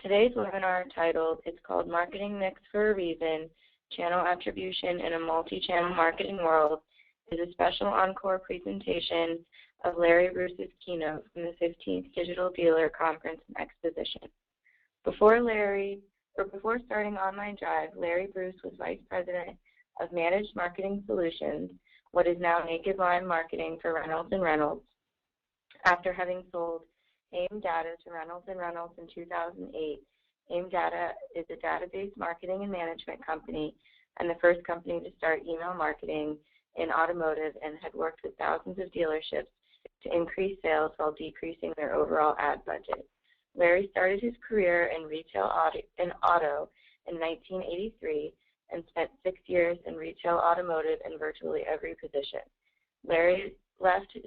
Today's webinar titled, it's called Marketing Mix for a Reason, Channel Attribution in a Multi-Channel Marketing World, is a special encore presentation of Larry Bruce's keynote from the 15th Digital Dealer Conference and Exposition. Before starting Online Drive, Larry Bruce was Vice President of Managed Marketing Solutions, what is now Naked Line Marketing for Reynolds & Reynolds. After having sold AIM Data to Reynolds & Reynolds in 2008, AIM Data is a database marketing and management company and the first company to start email marketing in automotive, and had worked with thousands of dealerships to increase sales while decreasing their overall ad budget. Larry started his career in retail auto in 1983 and spent 6 years in retail automotive in virtually every position. Larry left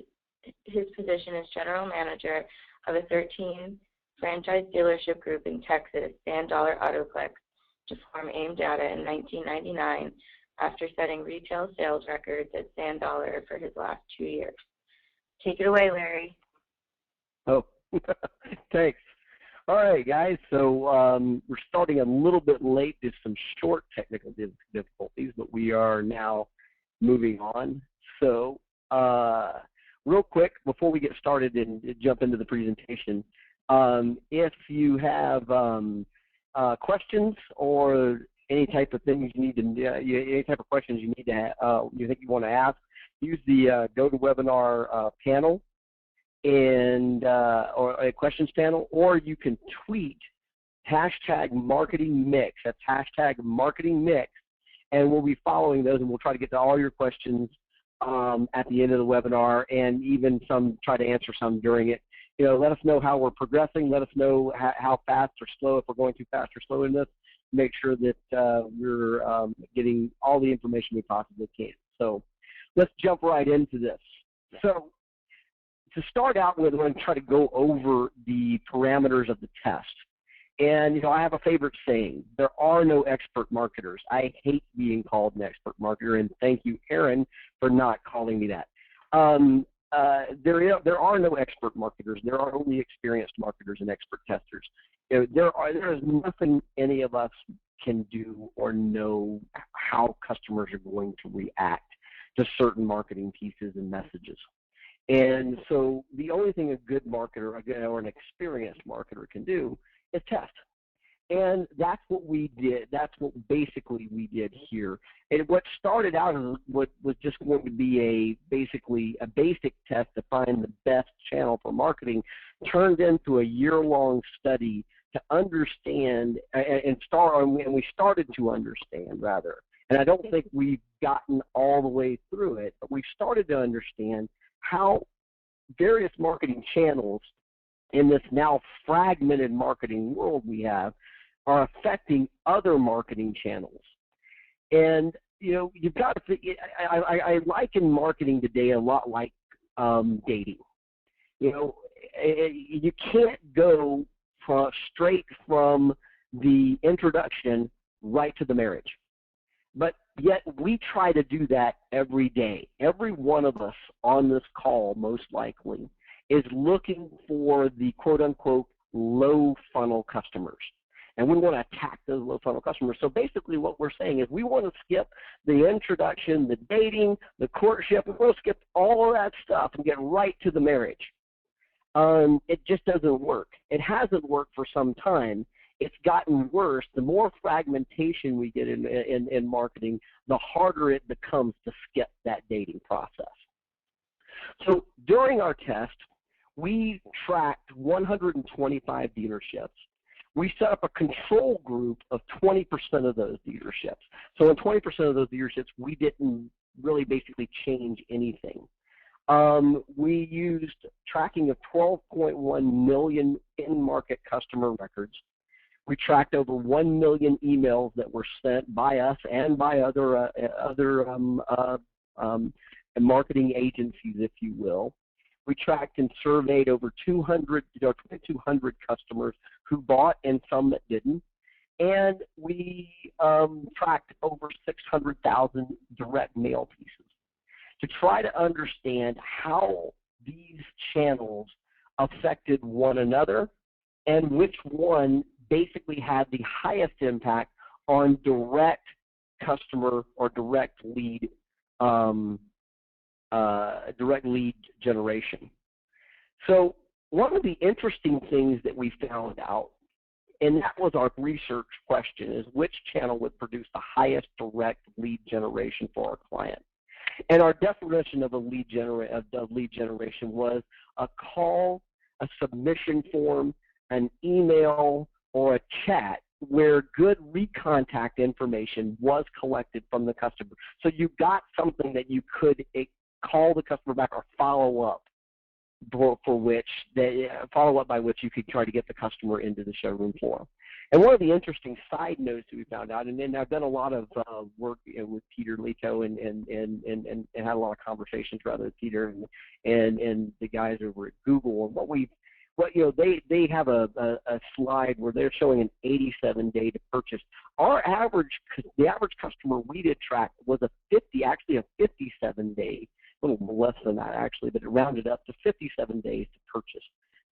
his position as general manager of a 13 franchise dealership group in Texas, Sand Dollar Autoplex, to form AIM Data in 1999 after setting retail sales records at Sand Dollar for his last 2 years. Take it away, Larry. Oh, thanks. All right, guys, so we're starting a little bit late. There's some short technical difficulties, but we are now moving on. So real quick, before we get started and jump into the presentation, if you have questions or any type of things you need to, any type of questions you need to, you think you want to ask, use the GoToWebinar panel and or a questions panel, or you can tweet #marketingmix. That's #marketingmix, and we'll be following those, and we'll try to get to all your questions at the end of the webinar, and even try to answer some during it. You know, let us know how we're progressing. Let us know how fast or slow, if we're going too fast or slow in this. Make sure that we're getting all the information we possibly can. So let's jump right into this. So to start out with, we're going to try to go over the parameters of the test. And, you know, I have a favorite saying: there are no expert marketers. I hate being called an expert marketer, and thank you, Aaron, for not calling me that. There are no expert marketers. There are only experienced marketers and expert testers. You know, there is nothing any of us can do or know how customers are going to react to certain marketing pieces and messages. And so the only thing a good marketer or an experienced marketer can do is test. And that's what we did. That's what basically we did here. And what started out as what was just going to be basically a basic test to find the best channel for marketing turned into a year-long study to understand and we started to understand, rather. And I don't think we've gotten all the way through it, but we've started to understand how various marketing channels in this now fragmented marketing world we have are affecting other marketing channels. And, you know, you've got to think, I liken marketing today a lot like dating. You know, you can't go straight from the introduction right to the marriage. But yet we try to do that every day. Every one of us on this call, most likely, is looking for the quote-unquote low funnel customers. And we want to attack those low funnel customers. So basically what we're saying is we want to skip the introduction, the dating, the courtship. We want to skip all of that stuff and get right to the marriage. It just doesn't work. It hasn't worked for some time. It's gotten worse. The more fragmentation we get in marketing, the harder it becomes to skip that dating process. So during our test, we tracked 125 dealerships. We set up a control group of 20% of those dealerships. So in 20% of those dealerships, we didn't really basically change anything. We used tracking of 12.1 million in-market customer records. We tracked over 1 million emails that were sent by us and by other marketing agencies, if you will. We tracked and surveyed over 200 customers who bought and some that didn't. And we tracked over 600,000 direct mail pieces to try to understand how these channels affected one another and which one basically had the highest impact on direct customer or direct lead generation. So one of the interesting things that we found out, and that was our research question, is which channel would produce the highest direct lead generation for our client. And our definition of lead generation was a call, a submission form, an email, or a chat where good recontact information was collected from the customer. So you got something that you could call the customer back or follow up by which you could try to get the customer into the showroom floor. And one of the interesting side notes that we found out, and then I've done a lot of work with Peter Leto and had a lot of conversations rather with Peter and the guys over at Google. And they have a slide where they're showing an 87-day to purchase. The average customer we did track was a 57-day. A little less than that actually, but it rounded up to 57 days to purchase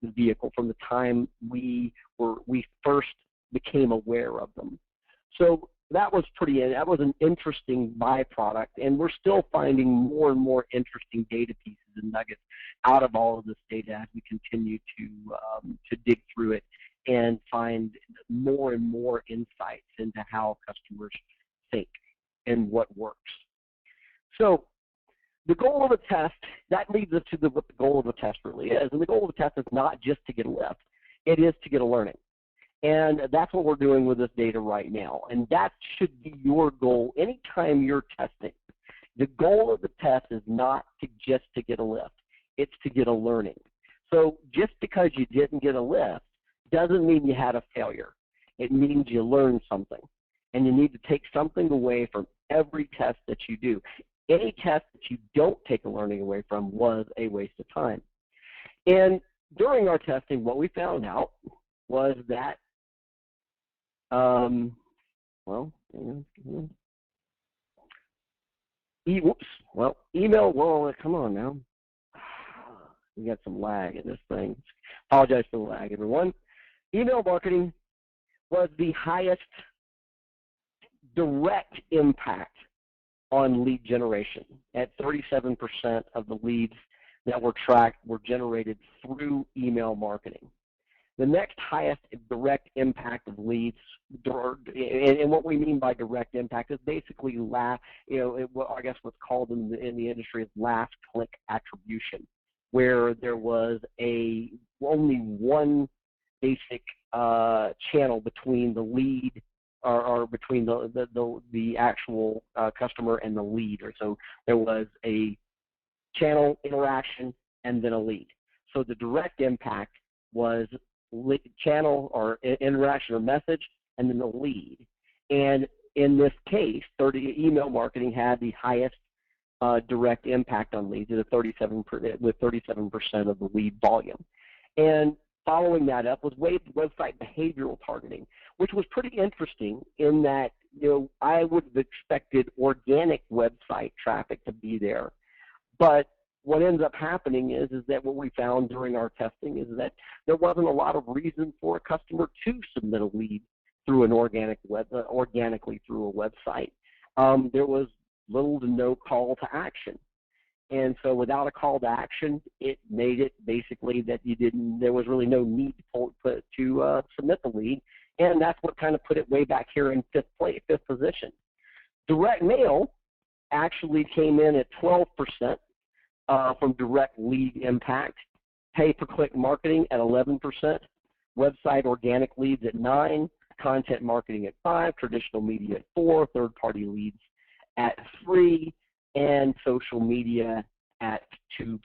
the vehicle from the time we first became aware of them. So that was an interesting byproduct, and we're still finding more and more interesting data pieces and nuggets out of all of this data as we continue to dig through it and find more and more insights into how customers think and what works. So the goal of a test, that leads us to what the goal of a test really is. And the goal of a test is not just to get a lift. It is to get a learning. And that's what we're doing with this data right now. And that should be your goal anytime you're testing. The goal of the test is not just to get a lift. It's to get a learning. So just because you didn't get a lift doesn't mean you had a failure. It means you learned something. And you need to take something away from every test that you do. Any test that you don't take a learning away from was a waste of time. And during our testing, what we found out was that, email, come on now. We got some lag in this thing. Apologize for the lag, everyone. Email marketing was the highest direct impact on lead generation. At 37% of the leads that were tracked were generated through email marketing. The next highest direct impact of leads, and what we mean by direct impact is basically I guess what's called in the industry is last click attribution, where there was only one basic channel between the lead or between the actual customer and the lead. Or so there was a channel interaction and then a lead. So the direct impact was channel or interaction or message and then the lead. And in this case, email marketing had the highest direct impact on leads with 37% of the lead volume. And following that up was website behavioral targeting, which was pretty interesting in that I would have expected organic website traffic to be there, but what ends up happening is that what we found during our testing is that there wasn't a lot of reason for a customer to submit a lead through an organically through a website. There was little to no call to action. And so without a call to action, it made it basically that there was really no need to submit the lead. And that's what kind of put it way back here in fifth position. Direct mail actually came in at 12% from direct lead impact, pay-per-click marketing at 11%, website organic leads at 9%, content marketing at 5%, traditional media at 4%, third-party leads at 3%, and social media at 2%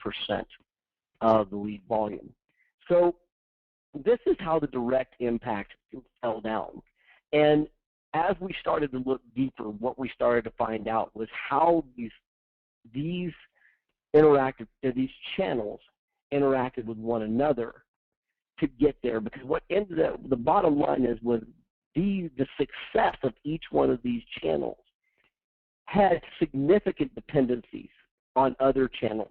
of the lead volume. So this is how the direct impact fell down. And as we started to look deeper, what we started to find out was how these channels interacted with one another to get there. Because what ended up, the bottom line was the success of each one of these channels had significant dependencies on other channels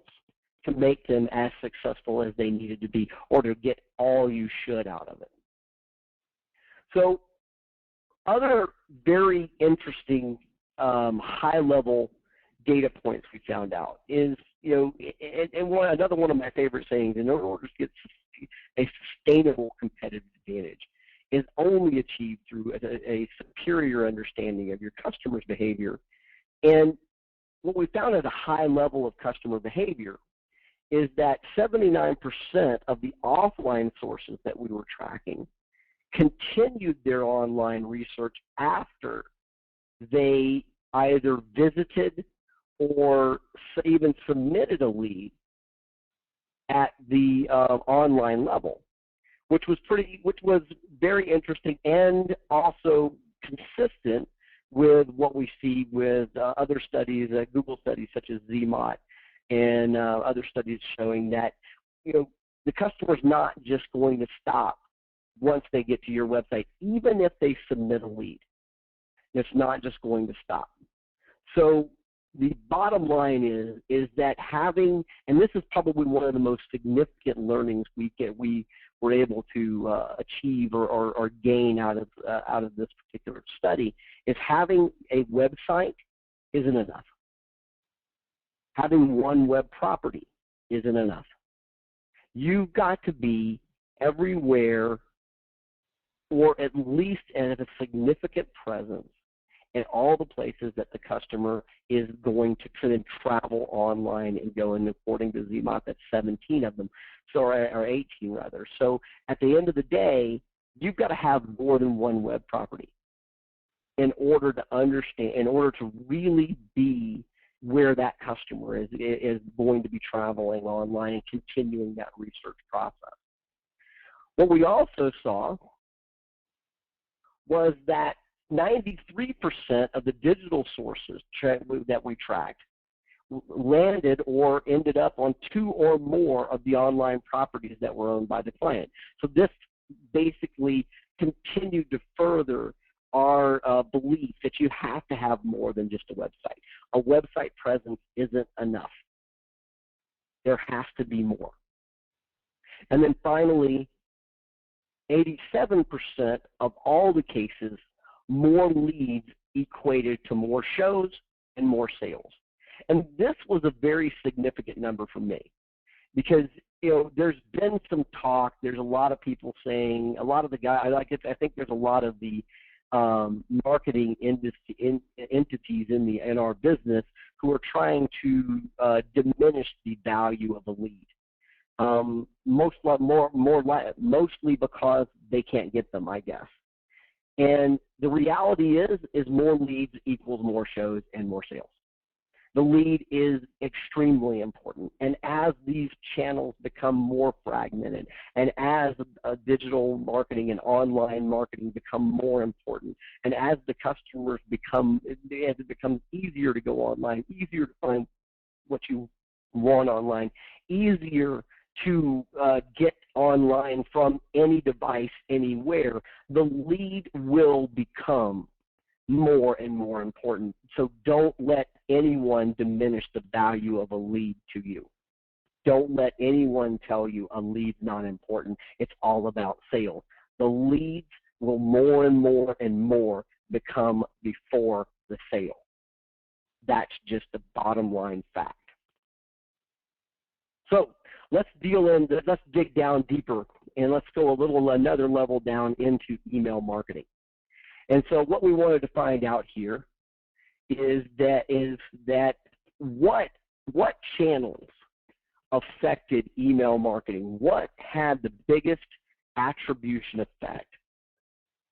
to make them as successful as they needed to be or to get all you should out of it. So other very interesting high-level data points we found out is, another one of my favorite sayings, in order to get a sustainable competitive advantage, is only achieved through a superior understanding of your customer's behavior. And what we found at a high level of customer behavior is that 79% of the offline sources that we were tracking continued their online research after they either visited or even submitted a lead at the online level, which was very interesting and also consistent with what we see with other studies, Google studies such as ZMOT, and other studies showing that the customer's not just going to stop once they get to your website, even if they submit a lead. It's not just going to stop. So the bottom line is that having, and this is probably one of the most significant learnings we were able to achieve or gain out of this particular study, is having a website isn't enough. Having one web property isn't enough. You've got to be everywhere, or at least at a significant presence in all the places that the customer is going to then travel online and go. And according to ZMOT, that's 17 of them, or 18 rather. So at the end of the day, you've got to have more than one web property in order to understand, in order to really be where that customer is going to be traveling online and continuing that research process. What we also saw was that 93% of the digital sources that we tracked landed or ended up on 2 or more of the online properties that were owned by the client. So this basically continued to further our belief that you have to have more than just a website. A website presence isn't enough. There has to be more. And then finally, 87% of all the cases, more leads equated to more shows and more sales. And this was a very significant number for me because, there's been some talk, there's a lot of people saying, a lot of the guys, I think there's a lot of the marketing entities in our business who are trying to diminish the value of a lead. Mostly because they can't get them, I guess. And the reality is more leads equals more shows and more sales. The lead is extremely important. And as these channels become more fragmented, and as digital marketing and online marketing become more important, and as the customers as it becomes easier to go online, easier to find what you want online, easier to get online from any device, anywhere, the lead will become more and more important. So don't let anyone diminish the value of a lead to you. Don't let anyone tell you a lead's not important. It's all about sales. The leads will more and more and more become before the sale. That's just the bottom line fact. So let's dig down deeper, and let's go another level down into email marketing. And so what we wanted to find out here is that what channels affected email marketing? What had the biggest attribution effect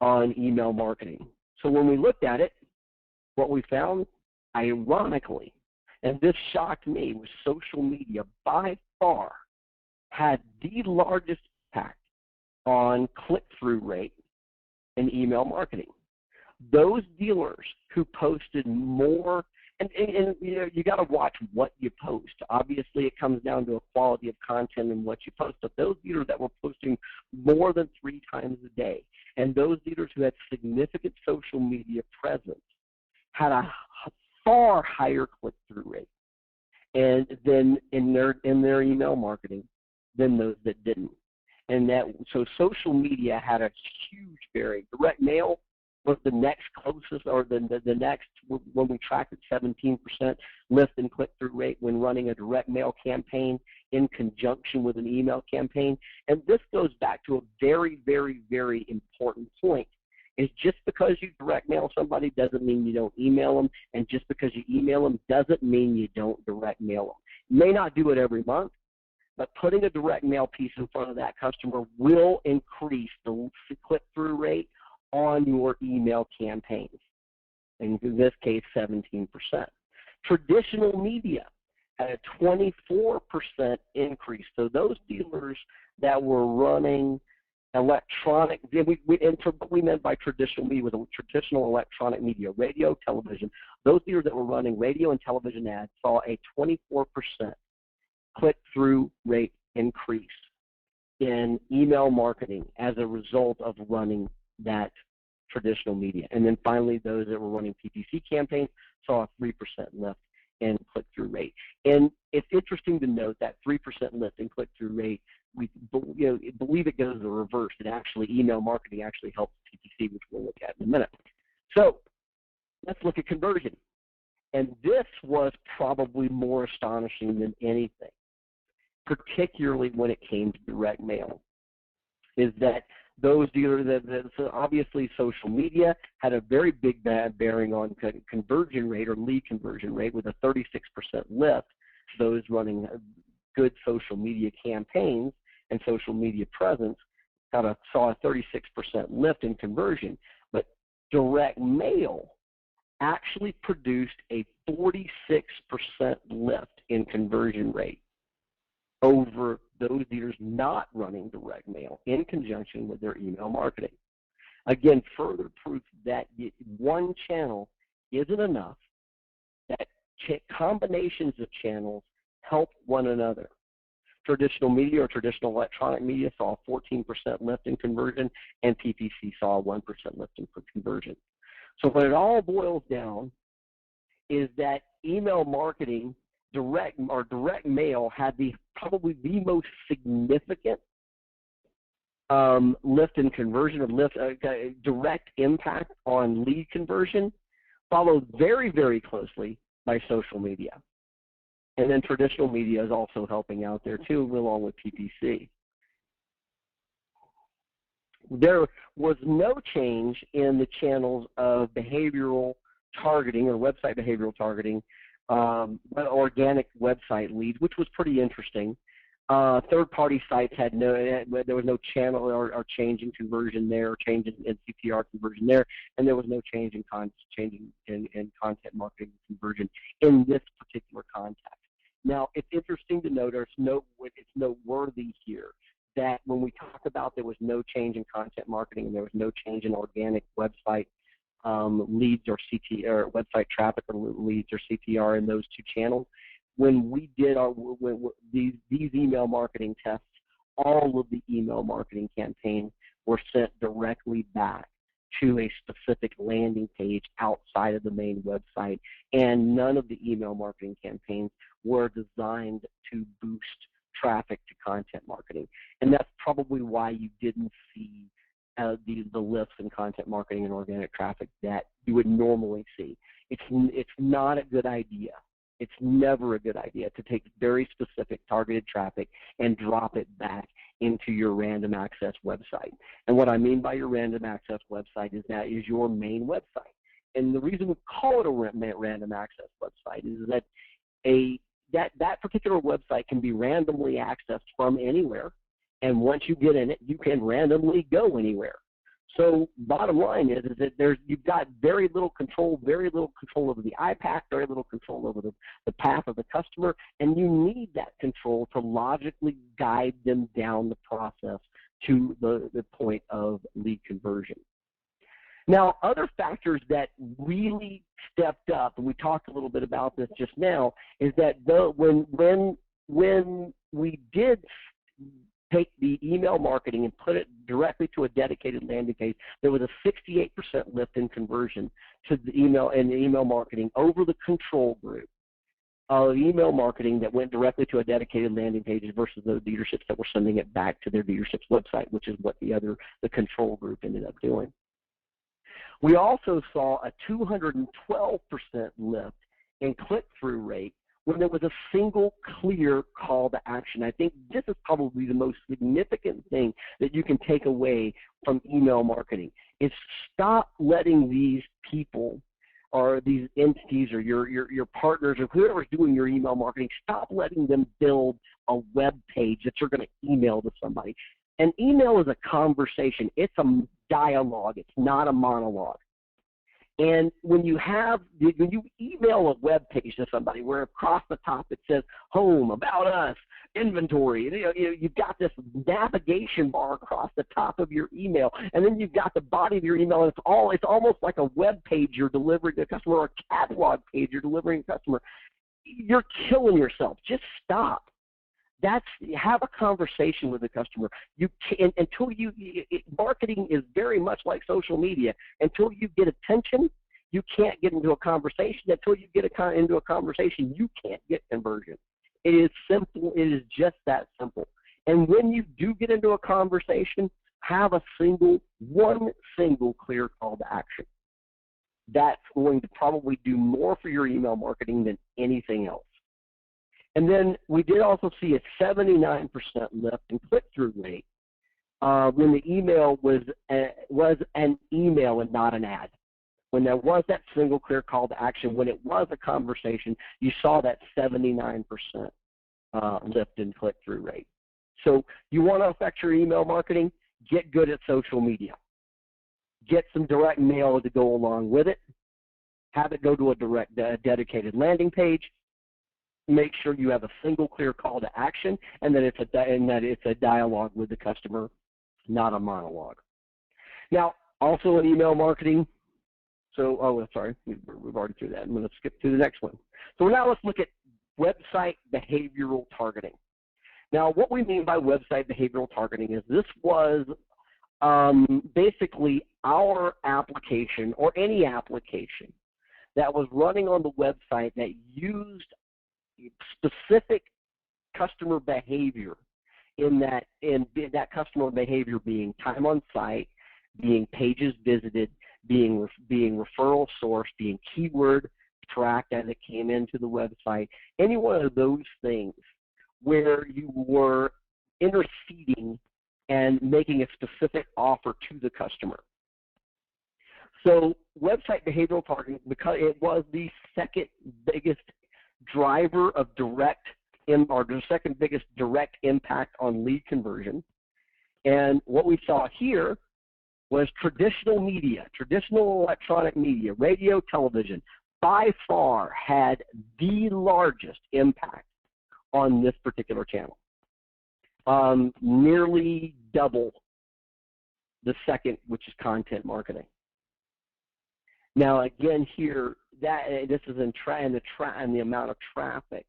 on email marketing? So when we looked at it, what we found, ironically, and this shocked me, was social media by far had the largest impact on click-through rate in email marketing. Those dealers who posted more, and you got to watch what you post. Obviously, it comes down to a quality of content and what you post. But those dealers that were posting more than 3 times a day, and those dealers who had significant social media presence, had a far higher click-through rate, and then in their email marketing than those that didn't. And so social media had a huge bearing. Direct mail was the next closest, or the next, when we tracked it, 17% lift in click-through rate when running a direct mail campaign in conjunction with an email campaign. And this goes back to a very, very, very important point. Is just because you direct mail somebody doesn't mean you don't email them, and just because you email them doesn't mean you don't direct mail them. You may not do it every month, but putting a direct mail piece in front of that customer will increase the click-through rate on your email campaigns, and in this case, 17%. Traditional media had a 24% increase. So those dealers that were running electronic, and what we meant by traditional media was traditional electronic media, radio, television. Those dealers that were running radio and television ads saw a 24% click-through rate increase in email marketing as a result of running that traditional media. And then finally, those that were running PPC campaigns saw a 3% lift in click-through rate. And it's interesting to note that 3% lift in click-through rate, we believe it goes the reverse. It actually, email marketing actually helps PPC, which we'll look at in a minute. So let's look at conversion. And this was probably more astonishing than anything, particularly when it came to direct mail, is that those dealers, so obviously social media had a very big bearing on conversion rate or lead conversion rate with a 36% lift. Those running good social media campaigns and social media presence saw a 36% lift in conversion. But direct mail actually produced a 46% lift in conversion rate over those dealers not running direct mail in conjunction with their email marketing. Again, further proof that one channel isn't enough, that combinations of channels help one another. Traditional media or traditional electronic media saw a 14% lift in conversion, and PPC saw a 1% lift in conversion. So what it all boils down is that email marketing, direct mail, had probably the most significant lift in conversion, or direct impact on lead conversion, followed very, very closely by social media. And then traditional media is also helping out there too, along with PPC. There was no change in the channels of behavioral targeting or website behavioral targeting, organic website leads, which was pretty interesting. Third-party sites had there was no channel or change in conversion there, or change in CTR conversion there, and there was no change in content marketing conversion in this particular context. Now, it's interesting to note, or it's noteworthy here, that when we talk about there was no change in content marketing and there was no change in organic website leads or website traffic or leads or CTR in those two channels, when we did these email marketing tests, all of the email marketing campaigns were sent directly back to a specific landing page outside of the main website, and none of the email marketing campaigns were designed to boost traffic to content marketing. And that's probably why you didn't see the lifts in content marketing and organic traffic that you would normally see. It's not a good idea. It's never a good idea to take very specific targeted traffic and drop it back into your random access website. And what I mean by your random access website is that is your main website. And the reason we call it a random access website is that that particular website can be randomly accessed from anywhere, and once you get in it, you can randomly go anywhere. So bottom line is that you've got very little control over the iPath, very little control over the path of the customer, and you need that control to logically guide them down the process to the point of lead conversion. Now, other factors that really stepped up, and we talked a little bit about this just now, is that when we did take the email marketing and put it directly to a dedicated landing page, there was a 68% lift in conversion to the email marketing over the control group. of email marketing that went directly to a dedicated landing page versus those dealerships that were sending it back to their dealership's website, which is what the control group ended up doing. We also saw a 212% lift in click-through rate when there was a single clear call to action. I think this is probably the most significant thing that you can take away from email marketing is stop letting these people or these entities or your partners or whoever's doing your email marketing, stop letting them build a web page that you're going to email to somebody. An email is a conversation. It's a dialogue. It's not a monologue. And when you email a web page to somebody where across the top it says home, about us, inventory, you've got this navigation bar across the top of your email, and then you've got the body of your email, and it's almost like a web page you're delivering to a customer or a catalog page you're delivering to a customer. You're killing yourself. Just stop. Have a conversation with the customer. Marketing is very much like social media. Until you get attention, you can't get into a conversation. Until you get into a conversation, you can't get conversion. It is simple. It is just that simple. And when you do get into a conversation, have one single clear call to action. That's going to probably do more for your email marketing than anything else. And then we did also see a 79% lift in click-through rate when the email was an email and not an ad. When there was that single clear call to action, when it was a conversation, you saw that 79% lift in click-through rate. So you want to affect your email marketing, get good at social media. Get some direct mail to go along with it. Have it go to a dedicated landing page. Make sure you have a single clear call to action, and that it's a dialogue with the customer, not a monologue. Now, also in email marketing, sorry, we've already through that. I'm going to skip to the next one. So now let's look at website behavioral targeting. Now, what we mean by website behavioral targeting is this was basically our application or any application that was running on the website that used specific customer behavior in that customer behavior being time on site, being pages visited, being referral source, being keyword tracked as it came into the website, any one of those things where you were interceding and making a specific offer to the customer. So website behavioral targeting, because it was the second biggest driver of the second biggest direct impact on lead conversion. And what we saw here was traditional media, traditional electronic media, radio, television, by far had the largest impact on this particular channel. Nearly double the second, which is content marketing. Now, again, here, this is in the amount of traffic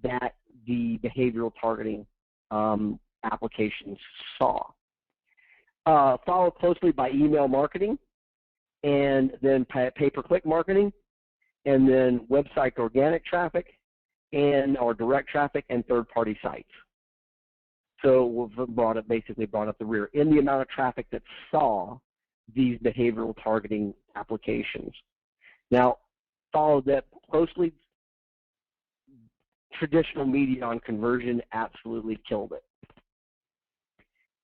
that the behavioral targeting applications saw. Followed closely by email marketing, and then pay-per-click marketing, and then website organic traffic, or direct traffic, and third-party sites. So we've basically brought up the rear in the amount of traffic that saw these behavioral targeting applications. Now, followed that closely, traditional media on conversion absolutely killed it.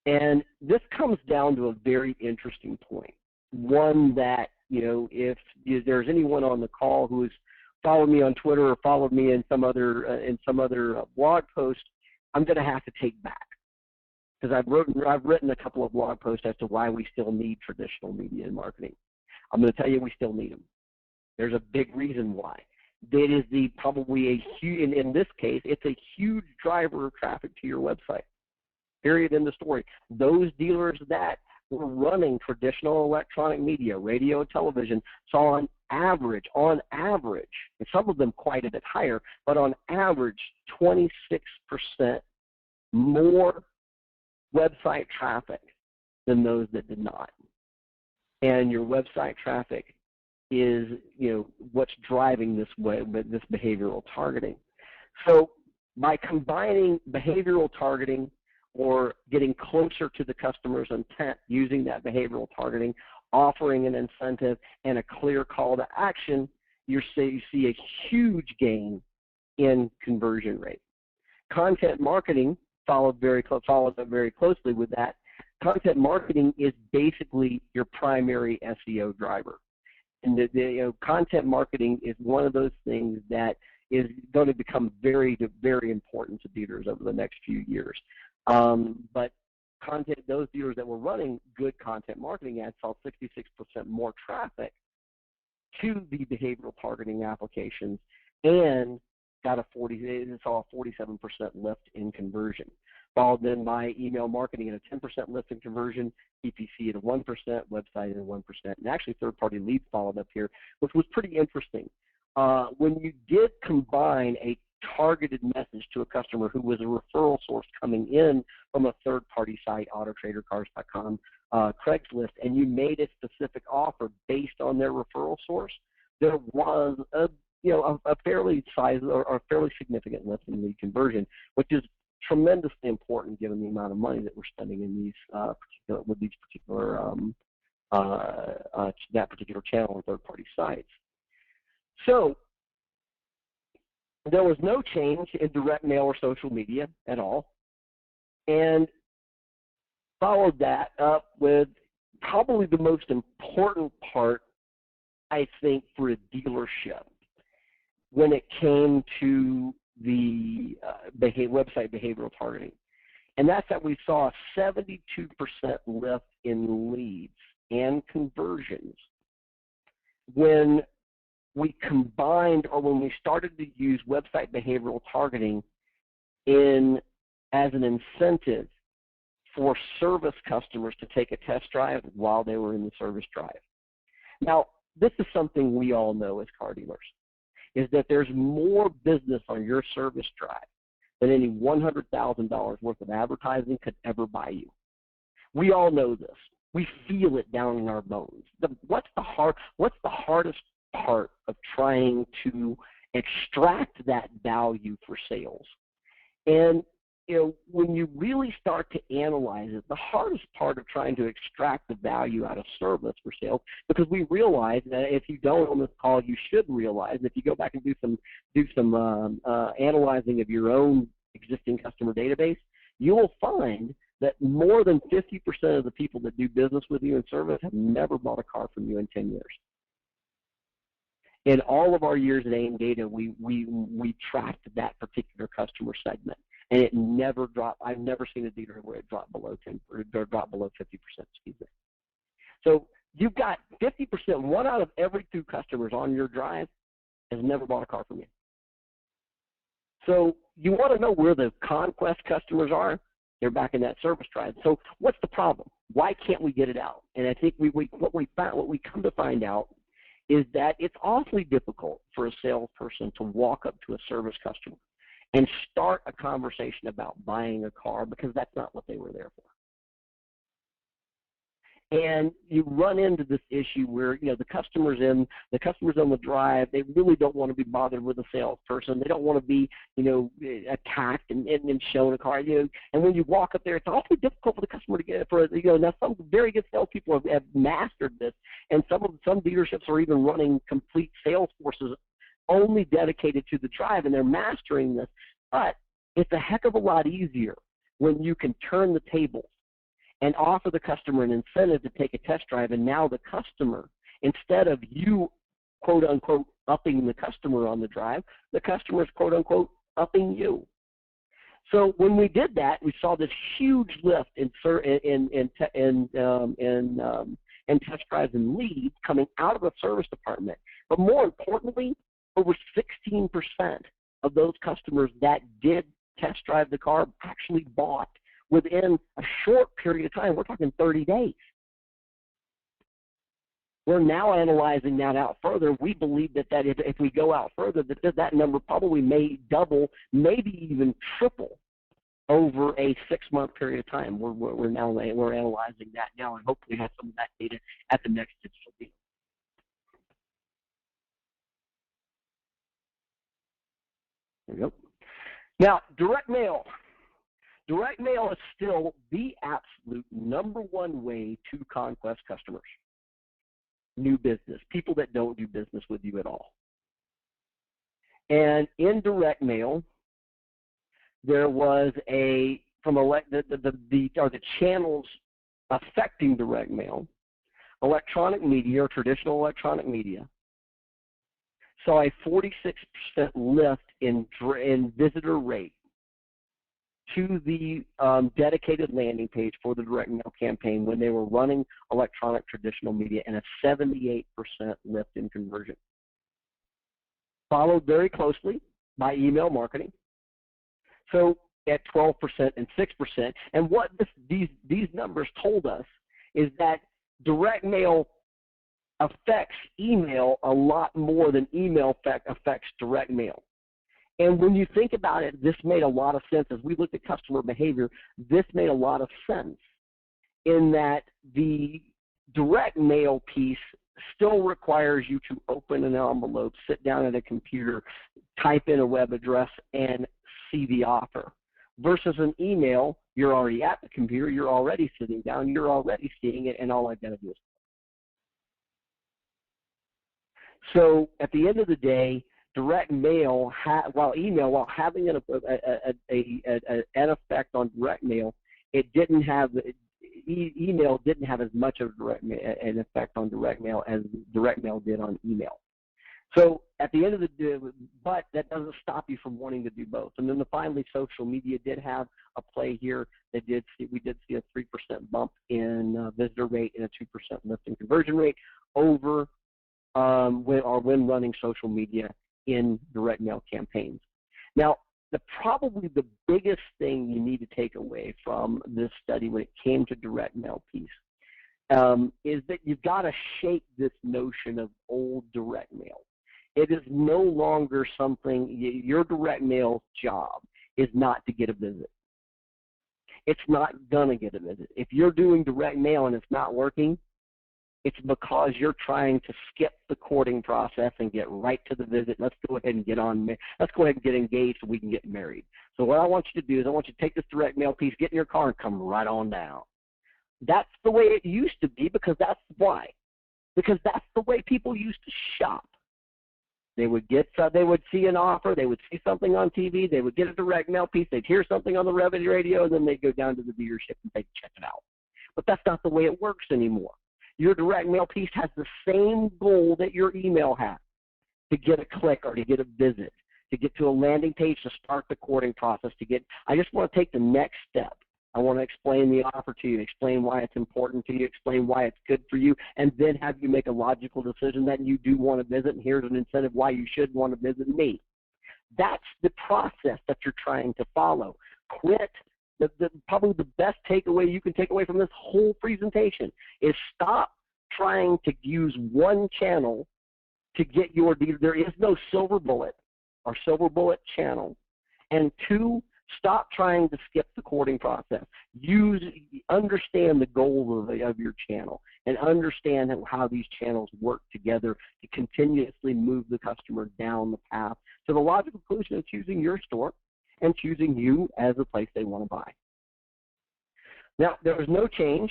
And this comes down to a very interesting point, one that, if there's anyone on the call who has followed me on Twitter or followed me in some other blog post, I'm going to have to take back, because I've written a couple of blog posts as to why we still need traditional media in marketing. I'm going to tell you we still need them. There's a big reason why. It is probably a huge, in this case, it's a huge driver of traffic to your website. Period, in the story. Those dealers that were running traditional electronic media, radio, television, saw on average, and some of them quite a bit higher, but on average, 26% more website traffic than those that did not. And your website traffic is, what's driving this behavioral targeting. So by combining behavioral targeting or getting closer to the customer's intent using that behavioral targeting, offering an incentive and a clear call to action, you see a huge gain in conversion rate. Content marketing followed up very closely with that. Content marketing is basically your primary SEO driver. And content marketing is one of those things that is going to become very, very important to dealers over the next few years. But those dealers that were running good content marketing ads saw 66% more traffic to the behavioral targeting applications and saw a 47% lift in conversion. Followed then by email marketing at a 10% lift in conversion, PPC at a 1%, website at a 1%, and actually third-party leads followed up here, which was pretty interesting. When you did combine a targeted message to a customer who was a referral source coming in from a third-party site, AutoTraderCars.com, Craigslist, and you made a specific offer based on their referral source, there was a fairly significant lift in lead conversion, which is tremendously important given the amount of money that we're spending in these that particular channel on third-party sites. So there was no change in direct mail or social media at all, and followed that up with probably the most important part, I think, for a dealership when it came to the website behavioral targeting. And that's that we saw a 72% lift in leads and conversions when we combined, or when we started to use website behavioral targeting as an incentive for service customers to take a test drive while they were in the service drive. Now, this is something we all know as car dealers, is that there's more business on your service drive than any $100,000 worth of advertising could ever buy you. We all know this. We feel it down in our bones. What's the hardest part of trying to extract that value for sales? And when you really start to analyze it, the hardest part of trying to extract the value out of service for sales, because we realize that if you don't on this call, you should realize that if you go back and do some analyzing of your own existing customer database, you will find that more than 50% of the people that do business with you in service have never bought a car from you in 10 years. In all of our years at AIM Data, we tracked that particular customer segment, and it never dropped. I've never seen a dealer where it dropped below 10 or dropped below 50%. Excuse me. So you've got 50%. One out of every two customers on your drive has never bought a car from you. So you want to know where the conquest customers are? They're back in that service drive. So what's the problem? Why can't we get it out? And I think what we come to find out is that it's awfully difficult for a salesperson to walk up to a service customer and start a conversation about buying a car, because that's not what they were there for. And you run into this issue where the customers on the drive, they really don't want to be bothered with a salesperson. They don't want to be attacked and shown a car. And when you walk up there, it's awfully difficult for the customer to get it. Now some very good salespeople have mastered this, and some dealerships are even running complete sales forces only dedicated to the drive, and they're mastering this. But it's a heck of a lot easier when you can turn the tables and offer the customer an incentive to take a test drive, and now the customer, instead of you, quote unquote, upping the customer on the drive, the customer is, quote unquote, upping you. So when we did that, we saw this huge lift in test drives and leads coming out of the service department. But more importantly, over 16% of those customers that did test drive the car actually bought within a short period of time. We're talking 30 days. We're now analyzing that out further. We believe that if we go out further, that number probably may double, maybe even triple over a 6-month period of time. We're analyzing that now, and hopefully have some of that data at the next digital deal. There we go. Now, direct mail. Direct mail is still the absolute #1 way to conquest customers. New business, people that don't do business with you at all. And in direct mail, there was the channels affecting direct mail, electronic media or traditional electronic media saw a 46% lift in visitor rate to the dedicated landing page for the direct mail campaign when they were running electronic traditional media, and a 78% lift in conversion. Followed very closely by email marketing, so at 12% and 6%. And what these numbers told us is that direct mail affects email a lot more than email affects direct mail. And when you think about it, this made a lot of sense. As we looked at customer behavior, this made a lot of sense in that the direct mail piece still requires you to open an envelope, sit down at a computer, type in a web address, and see the offer. Versus an email, you're already at the computer, you're already sitting down, you're already seeing it, and all I've got to do is. So at the end of the day, direct mail, while having an effect on direct mail, it didn't have email didn't have as much of an effect on direct mail as direct mail did on email. So at the end of the day, but that doesn't stop you from wanting to do both. And then finally, social media did have a play here. We did see a 3% bump in visitor rate and a 2% lift in conversion rate over when running social media in direct mail campaigns. Now, probably the biggest thing you need to take away from this study when it came to direct mail piece is that you've got to shake this notion of old direct mail. It is no longer something, your direct mail job is not to get a visit. It's not going to get a visit. If you're doing direct mail and it's not working, it's because you're trying to skip the courting process and get right to the visit. Let's go ahead and get engaged so we can get married. So what I want you to do is I want you to take this direct mail piece, get in your car, and come right on down. That's the way it used to be, because that's why. Because that's the way people used to shop. They would see an offer, they would see something on TV, they would get a direct mail piece, they'd hear something on the radio, and then they'd go down to the dealership and they'd check it out. But that's not the way it works anymore. Your direct mail piece has the same goal that your email has, to get a click or to get a visit, to get to a landing page, to start the courting process, I just want to take the next step. I want to explain the offer to you, explain why it's important to you, explain why it's good for you, and then have you make a logical decision that you do want to visit, and here's an incentive why you should want to visit me. That's the process that you're trying to follow. Quit. Probably the best takeaway you can take away from this whole presentation is stop trying to use one channel to get your deal. There is no silver bullet or silver bullet channel. And 2, stop trying to skip the courting process. Understand the goal of your channel and understand how these channels work together to continuously move the customer down the path to the logical conclusion of choosing your store and choosing you as a place they want to buy. Now, there was no change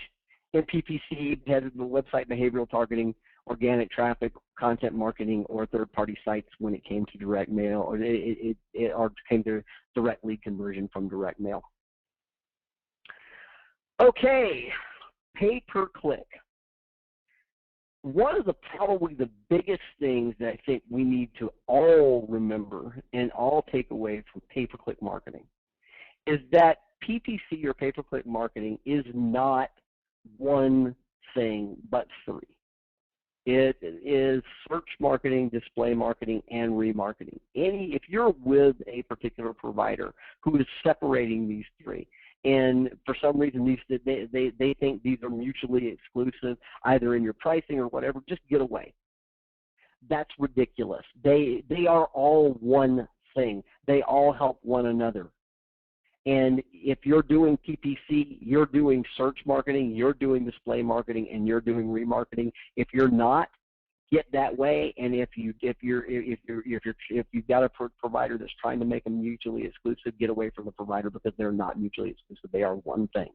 in PPC, website behavioral targeting, organic traffic, content marketing, or third-party sites when it came to direct mail, or it came to direct lead conversion from direct mail. Okay, pay-per-click. One of probably the biggest things that I think we need to all remember and all take away from pay-per-click marketing is that PPC or pay-per-click marketing is not one thing but 3. It is search marketing, display marketing, and remarketing. If you're with a particular provider who is separating these 3, and for some reason they think these are mutually exclusive, either in your pricing or whatever, just get away. That's ridiculous. They are all one thing. They all help one another. And if you're doing PPC, you're doing search marketing, you're doing display marketing, and you're doing remarketing. If you're not, get that way, and if you've got a provider that's trying to make them mutually exclusive, get away from the provider because they're not mutually exclusive. They are one thing.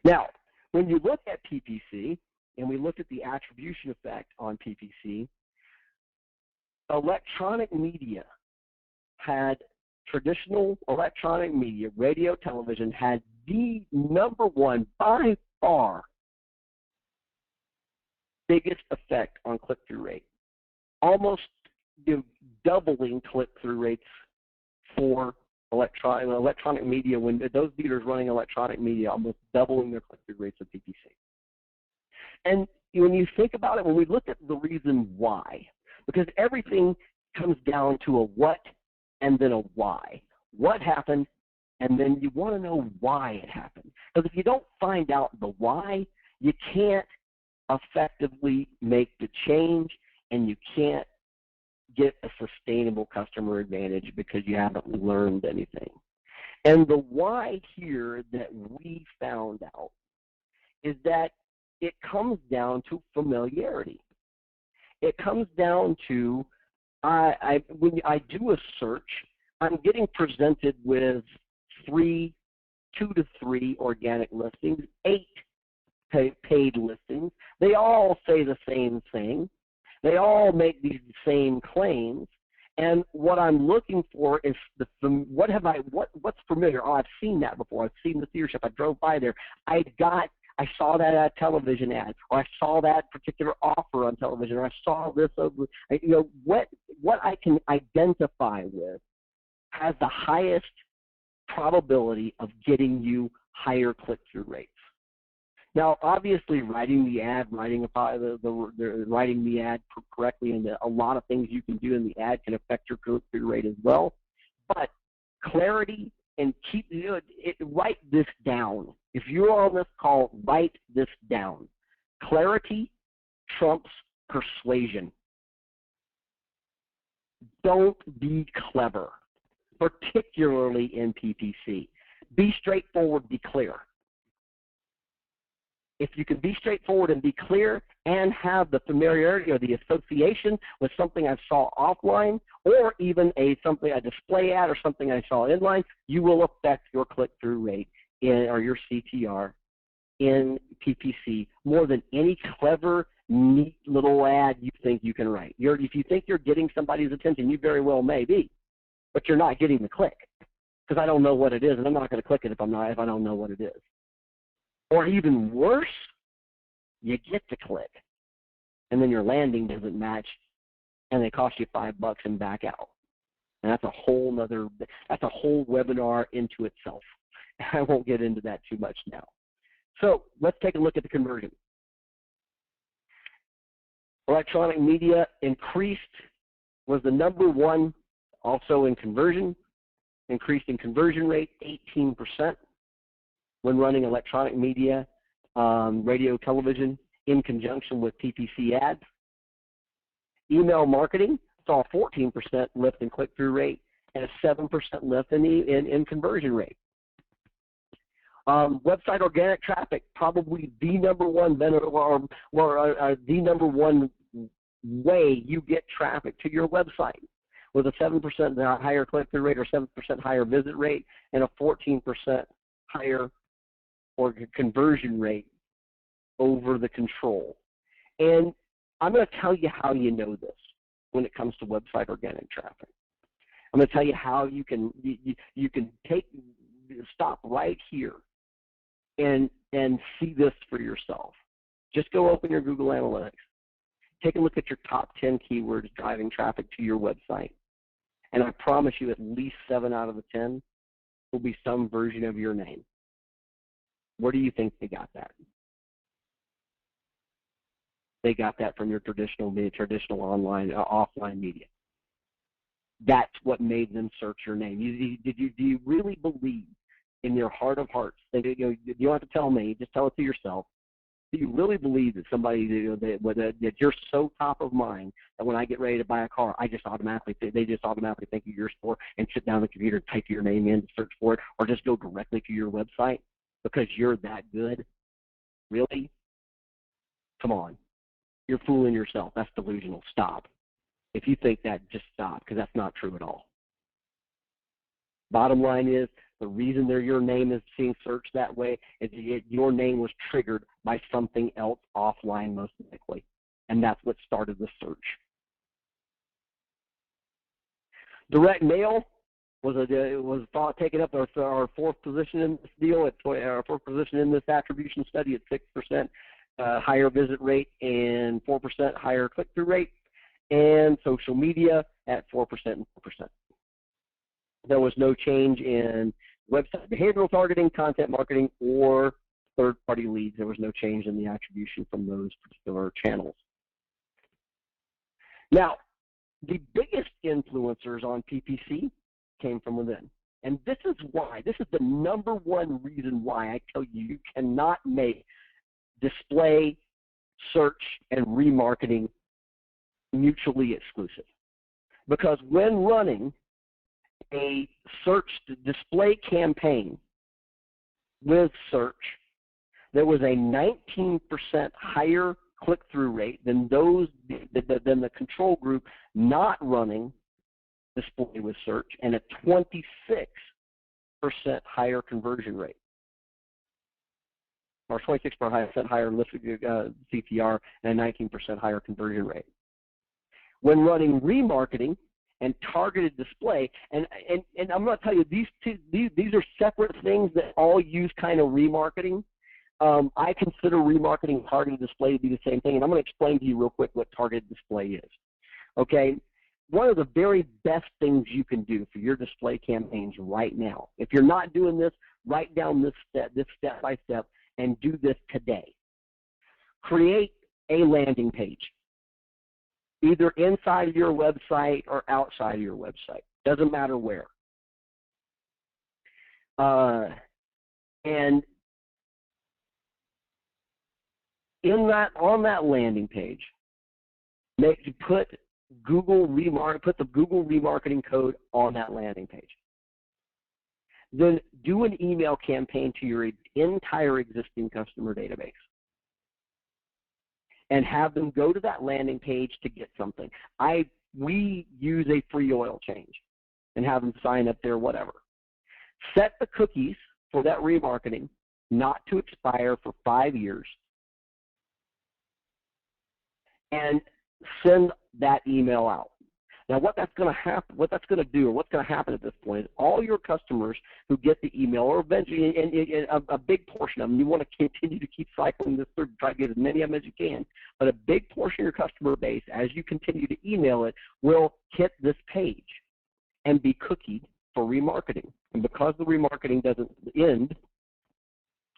Now, when you look at PPC and we look at the attribution effect on PPC, electronic media had traditional electronic media, radio, television, had the number one by far biggest effect on click-through rate, almost doubling click-through rates for electronic media. When those dealers running electronic media, almost doubling their click-through rates of PPC. And when you think about it, when we look at the reason why, because everything comes down to a what and then a why. What happened, and then you want to know why it happened. Because if you don't find out the why, you can't effectively make the change, and you can't get a sustainable customer advantage because you haven't learned anything. And the why here that we found out is that it comes down to familiarity. It comes down to when I do a search, I'm getting presented with 2 to 3 organic listings, 8 paid listings. They all say the same thing. They all make these same claims. And what I'm looking for is what's familiar. Oh, I've seen that before. I've seen the dealership. I drove by there. I saw that television ad, or I saw that particular offer on television, or I saw this over. What I can identify with has the highest probability of getting you higher click-through rates. Now, obviously, writing the ad, writing the ad correctly, and a lot of things you can do in the ad can affect your click-through rate as well. But clarity and write this down. If you're on this call, write this down. Clarity trumps persuasion. Don't be clever, particularly in PPC. Be straightforward, be clear. If you can be straightforward and be clear and have the familiarity or the association with something I saw offline, or even a display ad or something I saw inline, you will affect your click-through rate or your CTR in PPC more than any clever, neat little ad you think you can write. If you think you're getting somebody's attention, you very well may be, but you're not getting the click because I don't know what it is, and I'm not going to click it if I don't know what it is. Or even worse, you get to click, and then your landing doesn't match, and they cost you $5 and back out. And that's a whole webinar into itself. I won't get into that too much now. So let's take a look at the conversion. Electronic media was the number one also in conversion, increased in conversion rate 18%. When running electronic media, radio, television, in conjunction with PPC ads. Email marketing saw a 14% lift in click-through rate and a 7% lift in conversion rate. Website organic traffic, probably the number one the number one way you get traffic to your website, with a 7% higher click-through rate or 7% higher visit rate and a 14% higher or conversion rate over the control. And I'm going to tell you how you know this when it comes to website organic traffic. I'm going to tell you how you can stop right here and see this for yourself. Just go open your Google Analytics. Take a look at your top 10 keywords driving traffic to your website. And I promise you at least 7 out of the 10 will be some version of your name. Where do you think they got that? They got that from your traditional online, offline media. That's what made them search your name. Do you really believe in your heart of hearts? You don't have to tell me. Just tell it to yourself. Do you really believe that somebody that you're so top of mind that when I get ready to buy a car, they just automatically think of your store and sit down on the computer and type your name in to search for it, or just go directly to your website? Because you're that good? Really? Come on. you're fooling yourself. That's delusional. Stop. If you think that, just stop, because that's not true at all. Bottom line is, the reason your name is being searched that way is your name was triggered by something else offline, most likely, and that's what started the search. Direct mail was taking up our fourth position in this deal, our fourth position in this attribution study at 6% higher visit rate and 4% higher click-through rate, and social media at 4% and 4%. There was no change in website behavioral targeting, content marketing, or third-party leads. There was no change in the attribution from those particular channels. Now, the biggest influencers on PPC came from within. And this is why, this is the number one reason why I tell you you cannot make display, search, and remarketing mutually exclusive. Because when running a search display campaign with search, there was a 19% higher click-through rate than the control group not running display with search, and a 26% higher conversion rate, or 26% higher CTR and a 19% higher conversion rate. When running remarketing and targeted display, and I'm going to tell you, these are separate things that all use kind of remarketing. I consider remarketing and targeted display to be the same thing, and I'm going to explain to you real quick what targeted display is. Okay, one of the very best things you can do for your display campaigns right now, if you're not doing this, write down this step by step, and do this today. Create a landing page, either inside of your website or outside of your website. Doesn't matter where. And on that landing page, put the Google remarketing code on that landing page. Then do an email campaign to your entire existing customer database and have them go to that landing page to get something. We use a free oil change and have them sign up there, whatever. Set the cookies for that remarketing not to expire for 5 years, and send that email out. Now, what's going to happen at this point is all your customers who get the email, or eventually, and a big portion of them, you want to continue to keep cycling this through, try to get as many of them as you can, but a big portion of your customer base, as you continue to email it, will hit this page and be cookied for remarketing. And because the remarketing doesn't end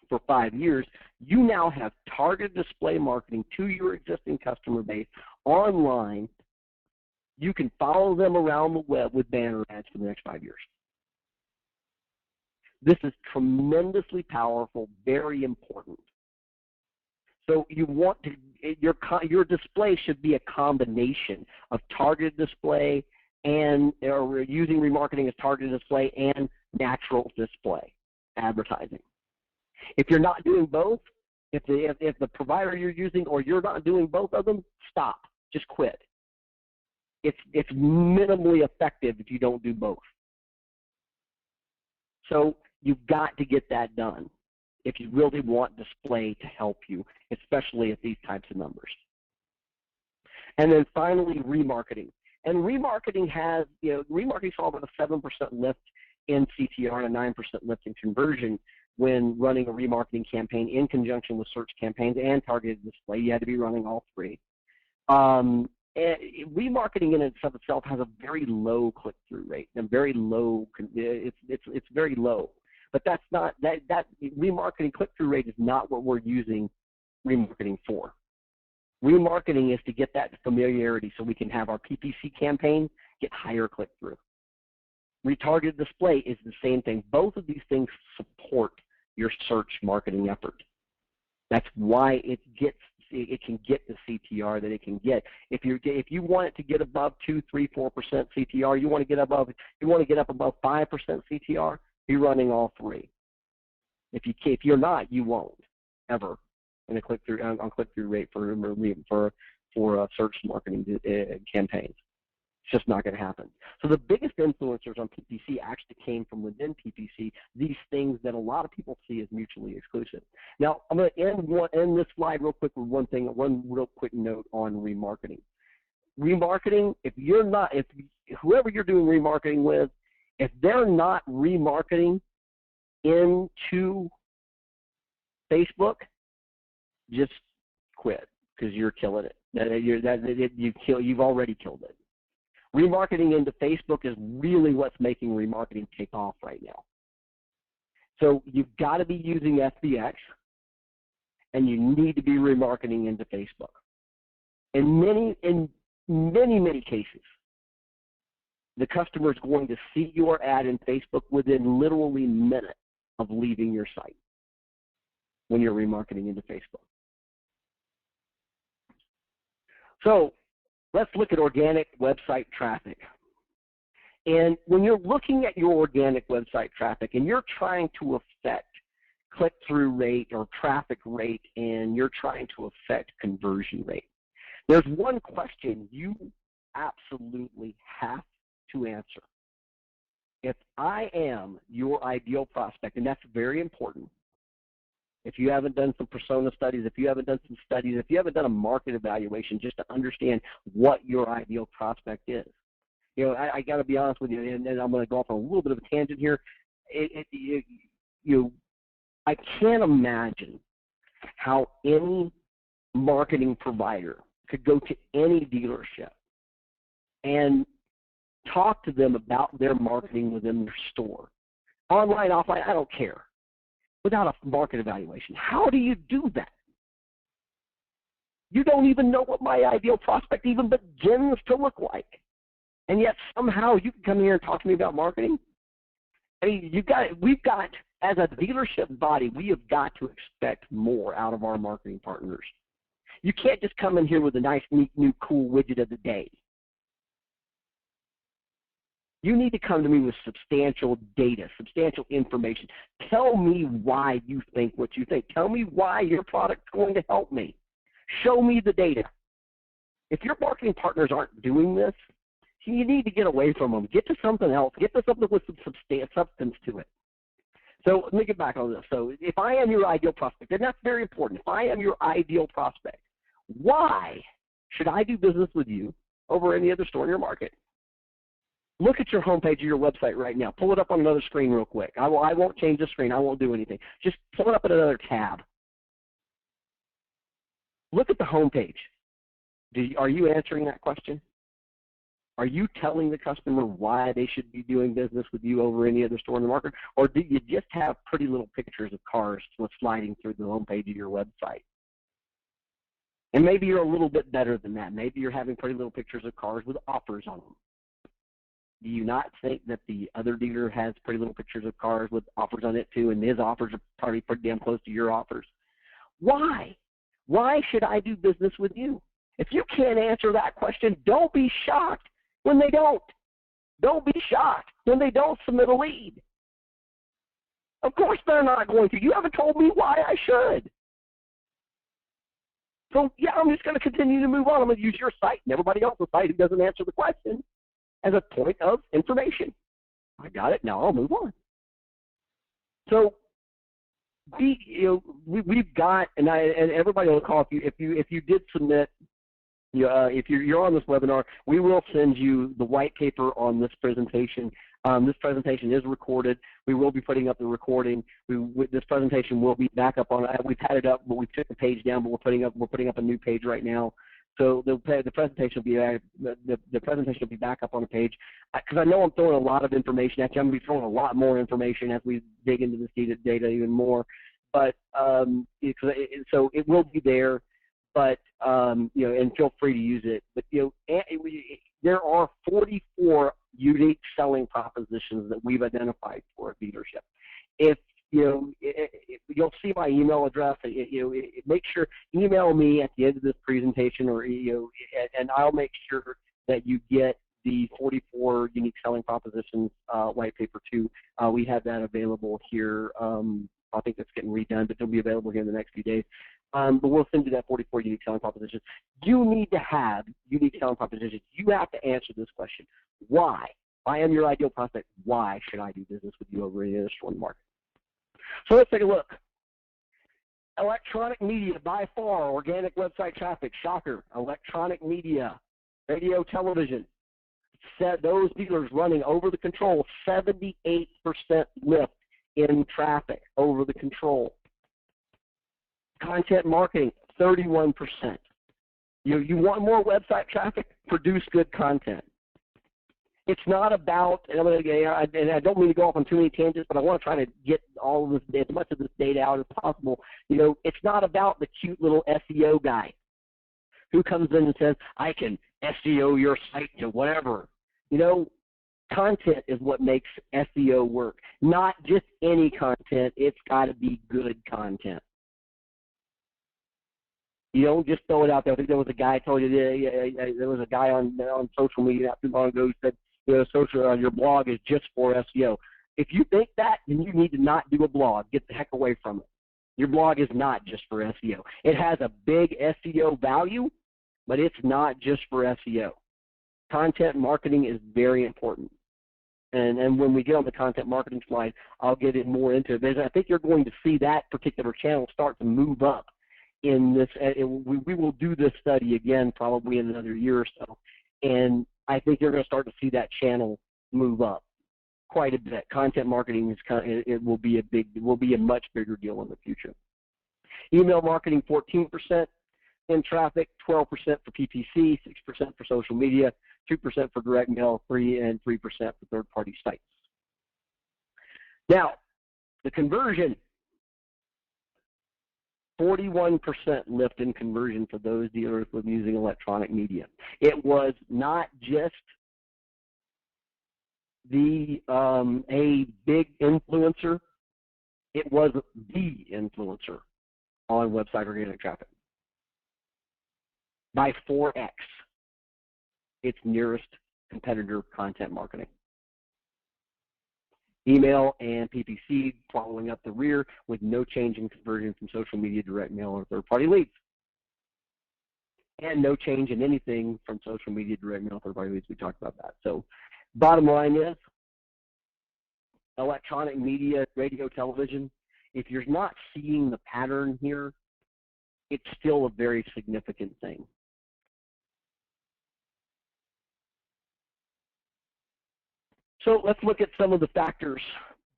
for 5 years, you now have targeted display marketing to your existing customer base online. You can follow them around the web with banner ads for the next 5 years. This is tremendously powerful, very important. So you want to, your display should be a combination of targeted display or using remarketing as targeted display and natural display advertising. If you're not doing both, if the provider you're using or you're not doing both of them, stop. Just quit. It's minimally effective if you don't do both. So you've got to get that done if you really want display to help you, especially at these types of numbers. And then finally, remarketing. And remarketing has, remarketing saw about a 7% lift in CTR and a 9% lift in conversion when running a remarketing campaign in conjunction with search campaigns and targeted display. You had to be running all three. Remarketing in itself has a very low click-through rate and very low. It's very low, but that's not that remarketing click-through rate is not what we're using remarketing for. Remarketing is to get that familiarity so we can have our PPC campaign get higher click-through. Retargeted display is the same thing. Both of these things support your search marketing effort. That's why it can get the CTR that it can get. If you want it to get above 2, 3, 4% CTR, you want to get up above 5% CTR, be running all three. If you're not, you won't ever in a click-through rate for for search marketing campaigns. It's just not going to happen. So the biggest influencers on PPC actually came from within PPC, these things that a lot of people see as mutually exclusive. Now, I'm going to end this slide real quick with one real quick note on remarketing. Remarketing, if whoever you're doing remarketing with, if they're not remarketing into Facebook, just quit, because you're killing it. You've already killed it. Remarketing into Facebook is really what's making remarketing take off right now. So you've got to be using FBX, and you need to be remarketing into Facebook. In many cases, the customer is going to see your ad in Facebook within literally minutes of leaving your site when you're remarketing into Facebook. So let's look at organic website traffic. And when you're looking at your organic website traffic and you're trying to affect click-through rate or traffic rate, and you're trying to affect conversion rate, there's one question you absolutely have to answer. If I am your ideal prospect, and that's very important, if you haven't done some persona studies, if you haven't done some studies, if you haven't done a market evaluation just to understand what your ideal prospect is. You know, I got to be honest with you, and I'm going to go off on a little bit of a tangent here. I can't imagine how any marketing provider could go to any dealership and talk to them about their marketing within their store. Online, offline, I don't care. Without a market evaluation. How do you do that? You don't even know what my ideal prospect even begins to look like. And yet somehow you can come here and talk to me about marketing? I mean, we've got, as a dealership body, we have got to expect more out of our marketing partners. You can't just come in here with a nice, neat, new, cool widget of the day. You need to come to me with substantial data, substantial information. Tell me why you think what you think. Tell me why your product's going to help me. Show me the data. If your marketing partners aren't doing this, you need to get away from them. Get to something else. Get to something with some substance to it. So let me get back on this. So if I am your ideal prospect, and that's very important, if I am your ideal prospect, why should I do business with you over any other store in your market? Look at your homepage of your website right now. Pull it up on another screen real quick. I won't change the screen. I won't do anything. Just pull it up at another tab. Look at the homepage. Are you answering that question? Are you telling the customer why they should be doing business with you over any other store in the market? Or do you just have pretty little pictures of cars sliding through the homepage of your website? And maybe you're a little bit better than that. Maybe you're having pretty little pictures of cars with offers on them. Do you not think that the other dealer has pretty little pictures of cars with offers on it too, and his offers are probably pretty damn close to your offers? Why? Why should I do business with you? If you can't answer that question, don't be shocked when they don't. Don't be shocked when they don't submit a lead. Of course they're not going to. You haven't told me why I should. So, yeah, I'm just going to continue to move on. I'm going to use your site and everybody else's site who doesn't answer the question as a point of information. I got it. Now I'll move on. So, we've got, and everybody on the call, if you did submit, if you're on this webinar, we will send you the white paper on this presentation. This presentation is recorded. We will be putting up the recording. This presentation will be back up on. We've had it up, but we took the page down. But we're putting up a new page right now. So the presentation will be back up on the page, because I know I'm throwing a lot of information at you. I'm going to be throwing a lot more information as we dig into this data even more. But so it will be there. But and feel free to use it. But there are 44 unique selling propositions that we've identified for a dealership. If you'll see my email address. Make sure email me at the end of this presentation, or and I'll make sure that you get the 44 unique selling propositions white paper too. We have that available here. I think that's getting redone, but it'll be available here in the next few days. but we'll send you that 44 unique selling propositions. You need to have unique selling propositions. You have to answer this question. Why? I am your ideal prospect. Why should I do business with you over in the industry market? So let's take a look. Electronic media, by far, organic website traffic, shocker. Electronic media, radio, television. Those dealers running over the control, 78% lift in traffic over the control. Content marketing, 31%. You want more website traffic? Produce good content. It's not about, and I don't mean to go off on too many tangents, but I want to try to get all of this, as much of this data out as possible. It's not about the cute little SEO guy who comes in and says, I can SEO your site to whatever. Content is what makes SEO work. Not just any content. It's got to be good content. You don't just throw it out there. I think there was a guy told you there was a guy on social media not too long ago who said, your blog is just for SEO. If you think that, then you need to not do a blog. Get the heck away from it. Your blog is not just for SEO. It has a big SEO value, but it's not just for SEO. Content marketing is very important. And when we get on the content marketing slide, I'll get it more into it. I think you're going to see that particular channel start to move up in this. We will do this study again probably in another year or so. And I think you're going to start to see that channel move up quite a bit. Content marketing will be a much bigger deal in the future. Email marketing, 14% in traffic, 12% for PPC, 6% for social media, 2% for direct mail, 3% for third-party sites. Now, the conversion, 41% lift in conversion for those dealers with using electronic media. It was not just a big influencer. It was the influencer on website organic traffic by 4x its nearest competitor content marketing. Email and PPC following up the rear with no change in conversion from social media, direct mail, or third-party leads. And no change in anything from social media, direct mail, third-party leads. We talked about that. So bottom line is electronic media, radio, television, if you're not seeing the pattern here, it's still a very significant thing. So let's look at some of the factors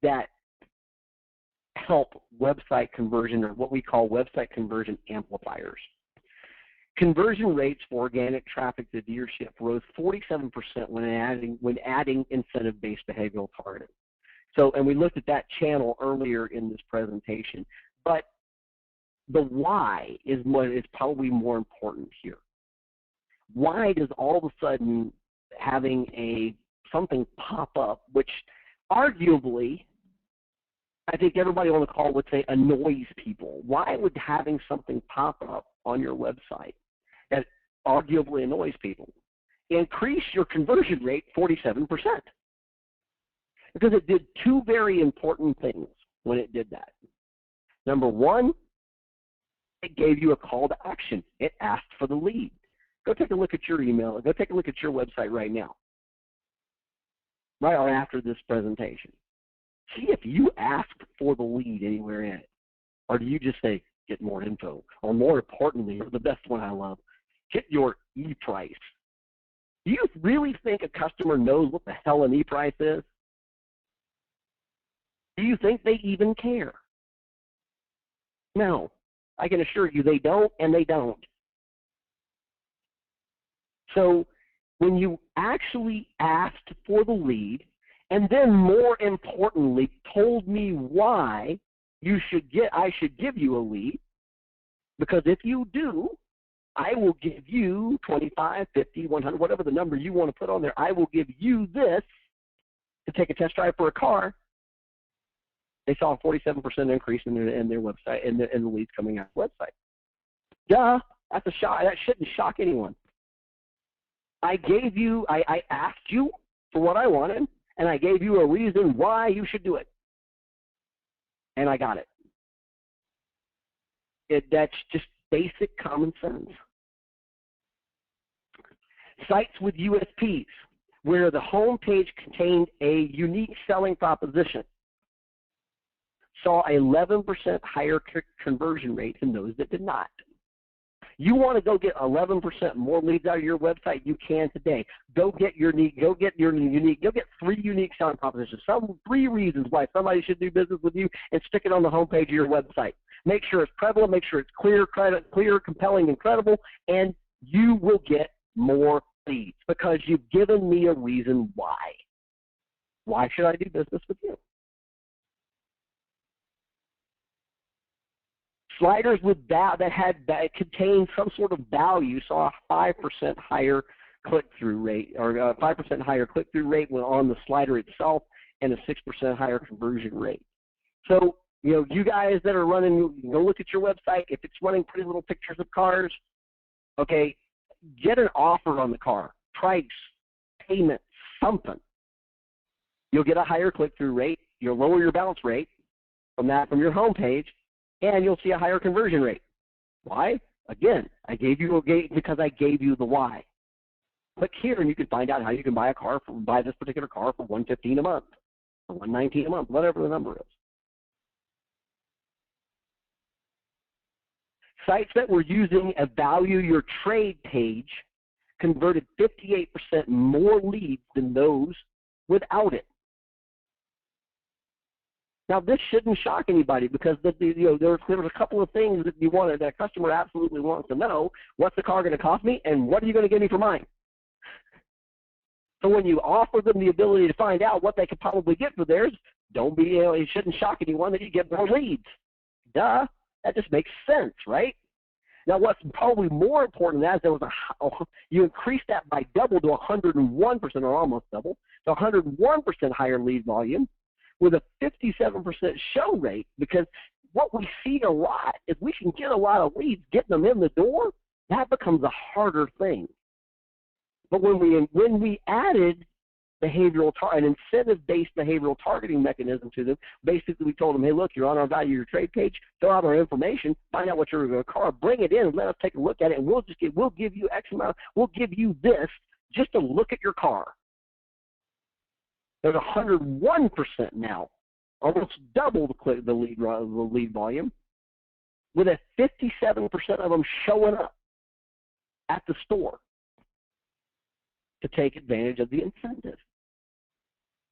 that help website conversion, or what we call website conversion amplifiers. Conversion rates for organic traffic to dealership rose 47% when adding incentive-based behavioral targeting. So, and we looked at that channel earlier in this presentation, but the why is what is probably more important here. Why does all of a sudden having something pop up, which arguably, I think everybody on the call would say annoys people. Why would having something pop up on your website that arguably annoys people increase your conversion rate 47%? Because it did two very important things when it did that. Number one, it gave you a call to action. It asked for the lead. Go take a look at your email. Go take a look at your website right now. Right or after this presentation. See if you asked for the lead anywhere in it. Or do you just say, get more info? Or more importantly, or the best one I love, get your e-price. Do you really think a customer knows what the hell an e-price is? Do you think they even care? No. I can assure you they don't, and they don't. So when you actually asked for the lead, and then more importantly told me why I should give you a lead, because if you do, I will give you 25, 50, 100, whatever the number you want to put on there. I will give you this to take a test drive for a car. They saw a 47% increase in their website and the leads coming out of the website. Duh, that's a shock. That shouldn't shock anyone. I asked you for what I wanted, and I gave you a reason why you should do it. And I got it. That's just basic common sense. Sites with USPs, where the home page contained a unique selling proposition, saw 11% higher conversion rate than those that did not. You want to go get 11% more leads out of your website, you can today. Go get 3 unique selling propositions, 3 reasons why somebody should do business with you, and stick it on the homepage of your website. Make sure it's prevalent, make sure it's clear, compelling, and credible, and you will get more leads because you've given me a reason why. Why should I do business with you? Sliders that contained some sort of value saw a 5% higher click-through rate, or 5% higher click-through rate on the slider itself, and a 6% higher conversion rate. So, you guys that are running, go look at your website. If it's running pretty little pictures of cars, okay, get an offer on the car, price, payment, something. You'll get a higher click-through rate. You'll lower your bounce rate from your home page, and you'll see a higher conversion rate. Why? Again, because I gave you the why. Click here, and you can find out how you can buy this particular car for $115 a month, or $119 a month, whatever the number is. Sites that were using a value your trade page converted 58% more leads than those without it. Now, this shouldn't shock anybody because there was a couple of things that that a customer absolutely wants to know. What's the car going to cost me, and what are you going to give me for mine? So when you offer them the ability to find out what they could probably get for theirs, it shouldn't shock anyone that you get more leads. Duh, that just makes sense, right? Now, what's probably more important than that is you increased that by double to 101%, or almost double, to 101% higher lead volume, with a 57% show rate, because what we see a lot is we can get a lot of leads, getting them in the door, that becomes a harder thing. But when we added an incentive-based behavioral targeting mechanism to them, basically we told them, hey, look, you're on our value your trade page, fill out our information, find out what your car, bring it in, and let us take a look at it, and we'll give you X amount, we'll give you this just to look at your car. There's 101% now, almost double the lead volume, with a 57% of them showing up at the store to take advantage of the incentive.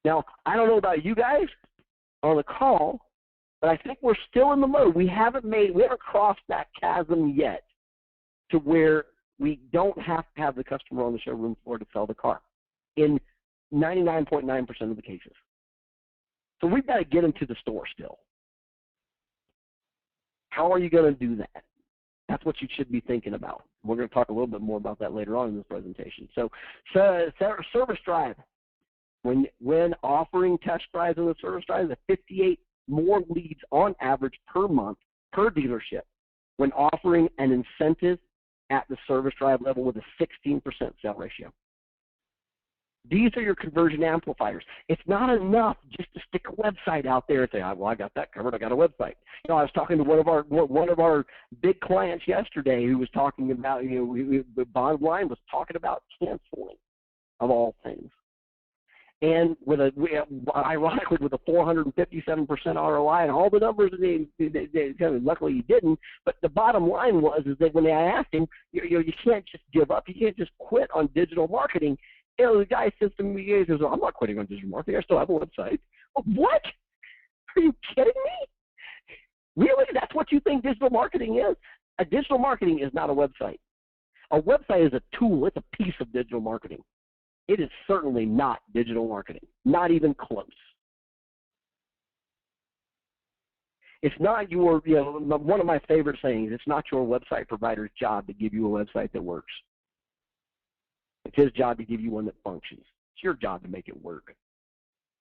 Now, I don't know about you guys on the call, but I think we're still in the mode. We haven't crossed that chasm yet to where we don't have to have the customer on the showroom floor to sell the car in 99.9% of the cases. So we've got to get them to the store still. How are you going to do that? That's what you should be thinking about. We're going to talk a little bit more about that later on in this presentation. So service drive. When offering test drives in the service drive, the 58 more leads on average per month per dealership when offering an incentive at the service drive level with a 16% sale ratio. These are your conversion amplifiers. It's not enough just to stick a website out there and say, well, I got that covered. I got a website. I was talking to one of our big clients yesterday who was talking about, the bottom line was talking about canceling, of all things. And ironically, with a 457% ROI and all the numbers, luckily he didn't. But the bottom line is that when I asked him, you can't just give up. You can't just quit on digital marketing. The guy says to me, he goes, I'm not quitting on digital marketing. I still have a website. What? Are you kidding me? Really? That's what you think digital marketing is? A digital marketing is not a website. A website is a tool. It's a piece of digital marketing. It is certainly not digital marketing, not even close. It's not one of my favorite sayings, it's not your website provider's job to give you a website that works. It's his job to give you one that functions. It's your job to make it work.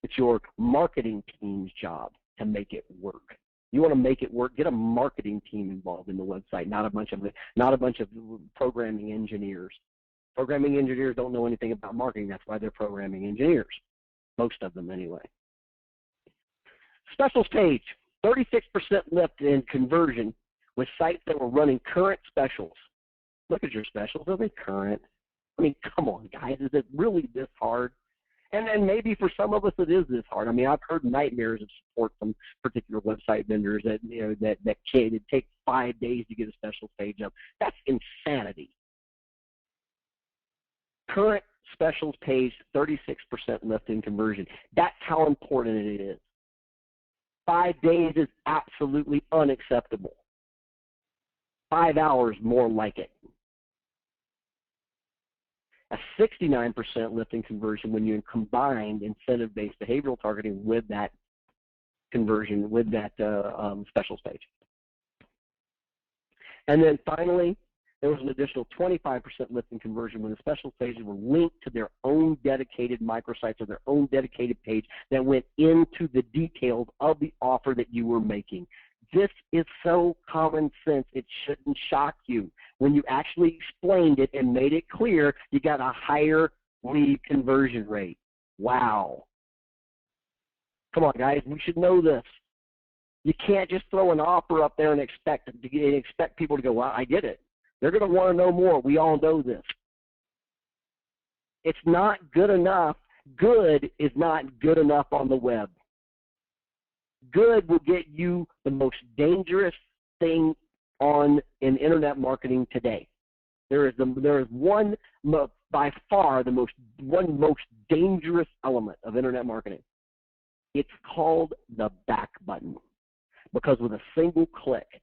It's your marketing team's job to make it work. You want to make it work, get a marketing team involved in the website, not a bunch of programming engineers. Programming engineers don't know anything about marketing. That's why they're programming engineers, most of them anyway. Specials page, 36% lift in conversion with sites that were running current specials. Look at your specials. Are they current? I mean, come on, guys. Is it really this hard? And then maybe for some of us it is this hard. I mean, I've heard nightmares of support from particular website vendors that that take 5 days to get a special page up. That's insanity. Current specials page, 36% lift in conversion. That's how important it is. 5 days is absolutely unacceptable. 5 hours, more like it. A 69% lift in conversion when you combined incentive-based behavioral targeting with that conversion, with that specials page. And then finally, there was an additional 25% lift in conversion when the specials pages were linked to their own dedicated microsites or their own dedicated page that went into the details of the offer that you were making. This is so common sense, it shouldn't shock you. When you actually explained it and made it clear, you got a higher lead conversion rate. Wow. Come on, guys, we should know this. You can't just throw an offer up there and expect people to go, well, I get it. They're going to want to know more. We all know this. It's not good enough. Good is not good enough on the web. Good will get you the most dangerous thing in internet marketing today. There is one by far the most dangerous element of internet marketing. It's called the back button, because with a single click,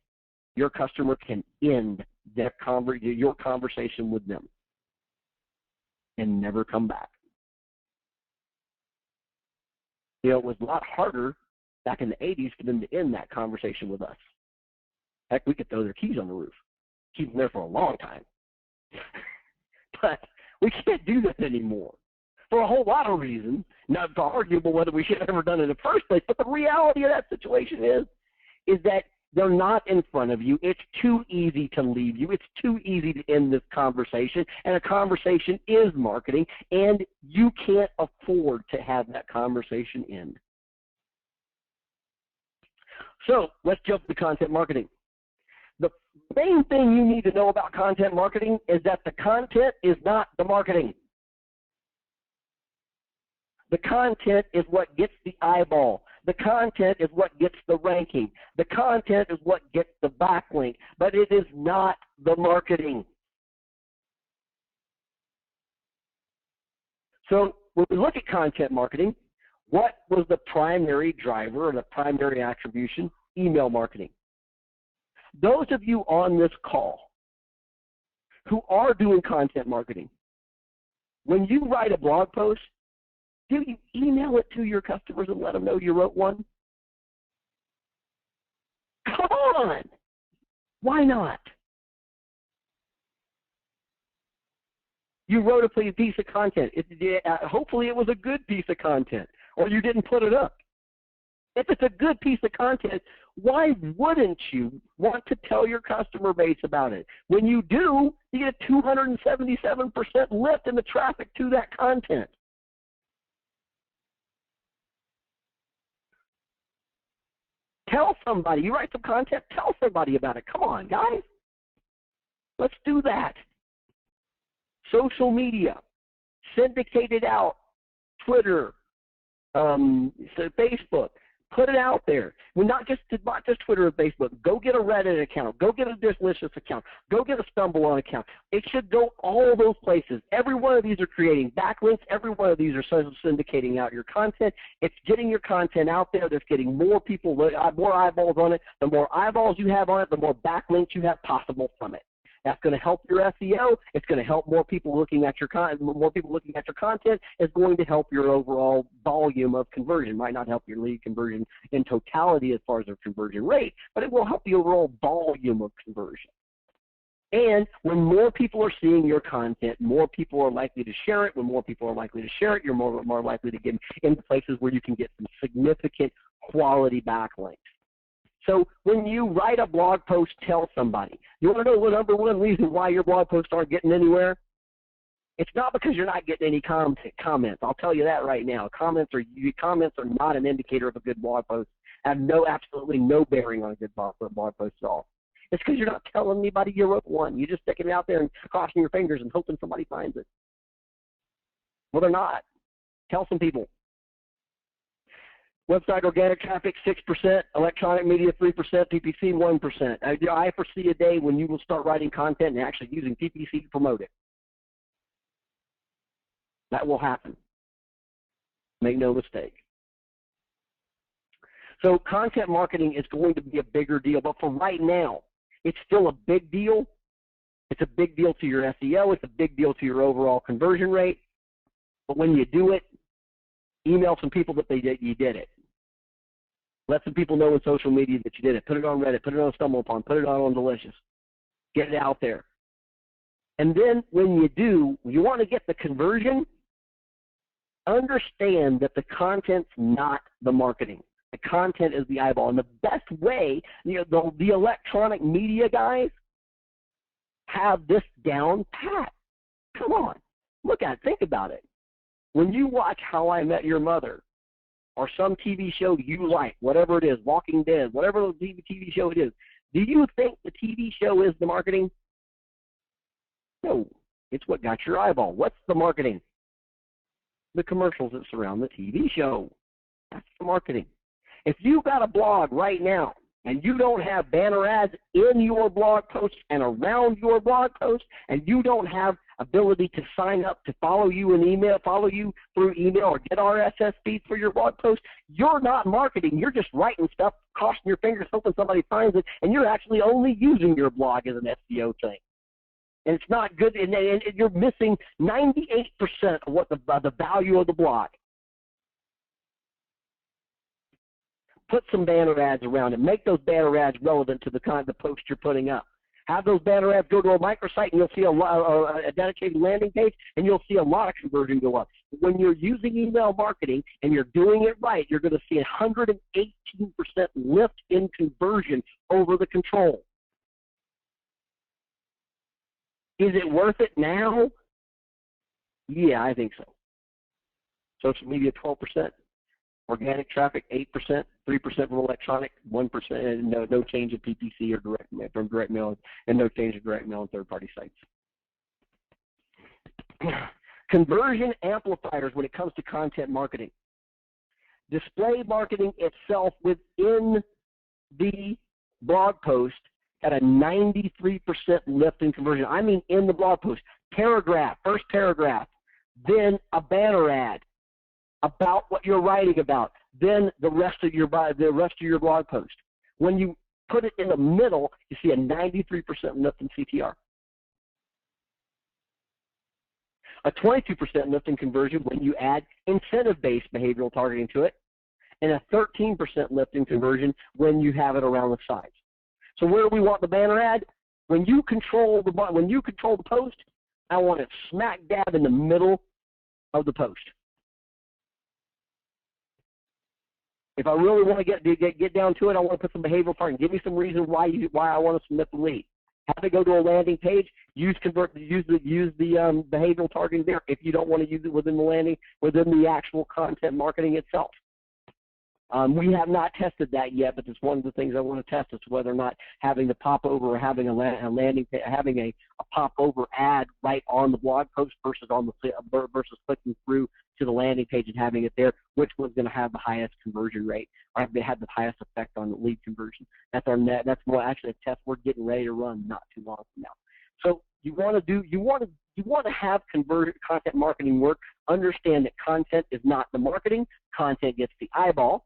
your customer can end your conversation with them and never come back. You know, it was a lot harder back in the 80s for them to end that conversation with us. Heck, we could throw their keys on the roof, keep them there for a long time. But we can't do that anymore for a whole lot of reasons. Not arguable whether we should have ever done it in the first place, but the reality of that situation is that they're not in front of you. It's too easy to leave you. It's too easy to end this conversation, and a conversation is marketing, and you can't afford to have that conversation end. So let's jump to content marketing. The main thing you need to know about content marketing is that the content is not the marketing. The content is what gets the eyeball. The content is what gets the ranking. The content is what gets the backlink, but it is not the marketing. So when we look at content marketing, what was the primary driver or the primary attribution? Email marketing. Those of you on this call who are doing content marketing, when you write a blog post, do you email it to your customers and let them know you wrote one? Come on! Why not? You wrote a piece of content. Hopefully it was a good piece of content, or you didn't put it up. If it's a good piece of content, why wouldn't you want to tell your customer base about it? When you do, you get a 277% lift in the traffic to that content. Tell somebody. You write some content, tell somebody about it. Come on, guys. Let's do that. Social media. Syndicate it out. Twitter. Facebook. Put it out there. Well, not just Twitter or Facebook. Go get a Reddit account. Go get a Delicious account. Go get a StumbleOn account. It should go all those places. Every one of these are creating backlinks. Every one of these are syndicating out your content. It's getting your content out there. There's getting more people, more eyeballs on it. The more eyeballs you have on it, the more backlinks you have possible from it. That's going to help your SEO. It's going to help more people looking at your content. More people looking at your content is going to help your overall volume of conversion. Might not help your lead conversion in totality as far as their conversion rate, but it will help the overall volume of conversion. And when more people are seeing your content, more people are likely to share it. When more people are likely to share it, you're more likely to get into places where you can get some significant quality backlinks. So when you write a blog post, tell somebody. You want to know the number one reason why your blog posts aren't getting anywhere? It's not because you're not getting any comments. I'll tell you that right now. Comments are not an indicator of a good blog post. Have absolutely no bearing on a good blog post at all. It's because you're not telling anybody you wrote one. You're just sticking it out there and crossing your fingers and hoping somebody finds it. Well, they're not. Tell some people. Website organic traffic, 6%. Electronic media, 3%. PPC, 1%. I foresee a day when you will start writing content and actually using PPC to promote it. That will happen. Make no mistake. So content marketing is going to be a bigger deal, but for right now, it's still a big deal. It's a big deal to your SEO. It's a big deal to your overall conversion rate. But when you do it, email some people that you did it. Let some people know in social media that you did it. Put it on Reddit. Put it on StumbleUpon. Put it on Delicious. Get it out there. And then when you do, you want to get the conversion, understand that the content's not the marketing. The content is the eyeball. And the best way, the electronic media guys have this down pat. Come on. Look at it. Think about it. When you watch How I Met Your Mother or some TV show you like, whatever it is, Walking Dead, whatever TV show it is, do you think the TV show is the marketing? No. It's what got your eyeball. What's the marketing? The commercials that surround the TV show. That's the marketing. If you've got a blog right now and you don't have banner ads in your blog post and around your blog post, and you don't have ability to sign up to follow you through email or get RSS feeds for your blog post, you're not marketing. You're just writing stuff, crossing your fingers, hoping somebody finds it, and you're actually only using your blog as an SEO thing. And it's not good, and you're missing 98% of what the value of the blog. Put some banner ads around it. Make those banner ads relevant to the kind of post you're putting up. Have those banner ads go to a microsite, and you'll see a dedicated landing page, and you'll see a lot of conversion go up. When you're using email marketing and you're doing it right, you're going to see 118% lift in conversion over the control. Is it worth it now? Yeah, I think so. Social media, 12%. Organic traffic, 8%, 3% from electronic, 1%, and no change in PPC or direct mail, and no change in direct mail and third-party sites. Conversion amplifiers when it comes to content marketing. Display marketing itself within the blog post at a 93% lift in conversion. I mean in the blog post. Paragraph, first paragraph, then a banner ad about what you're writing about, then the rest of your blog post. When you put it in the middle, you see a 93% lift in CTR. A 22% lift in conversion when you add incentive-based behavioral targeting to it, and a 13% lift in conversion when you have it around the sides. So where do we want the banner ad? When you control the post, I want it smack dab in the middle of the post. If I really want to get down to it, I want to put some behavioral targeting. Give me some reason why I want to submit the lead. Have it go to a landing page. Use the behavioral targeting there. If you don't want to use it within the actual content marketing itself. We have not tested that yet, but it's one of the things I want to test is whether or not having the popover or having a popover ad right on the blog post versus clicking through to the landing page and having it there, which one's going to have the highest conversion rate or have the highest effect on the lead conversion. That's actually a test we're getting ready to run not too long from now. So you want to have content marketing work. Understand that content is not the marketing. Content gets the eyeball.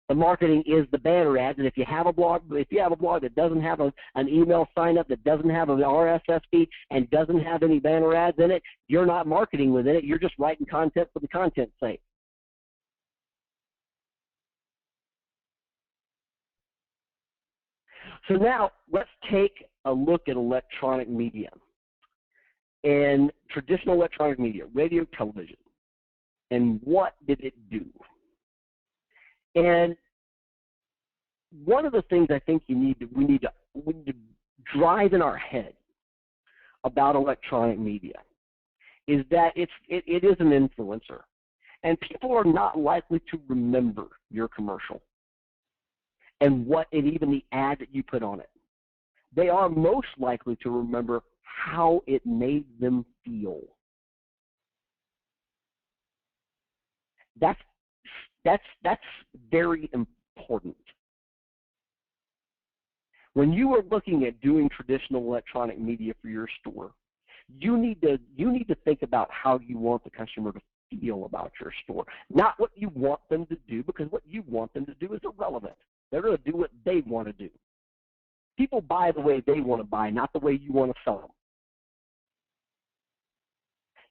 The marketing is the banner ads, and if you have a blog that doesn't have an email sign up, that doesn't have an RSS feed, and doesn't have any banner ads in it, you're not marketing within it. You're just writing content for the content's sake. So now let's take a look at electronic media and traditional electronic media, radio, television, and what did it do? And one of the things I think we need to drive in our head about electronic media is that it is an influencer, and people are not likely to remember your commercial and even the ad that you put on it. they are most likely to remember how it made them feel. That's very important. When you are looking at doing traditional electronic media for your store, you need to think about how you want the customer to feel about your store, not what you want them to do, because what you want them to do is irrelevant. They're going to do what they want to do. People buy the way they want to buy, not the way you want to sell them.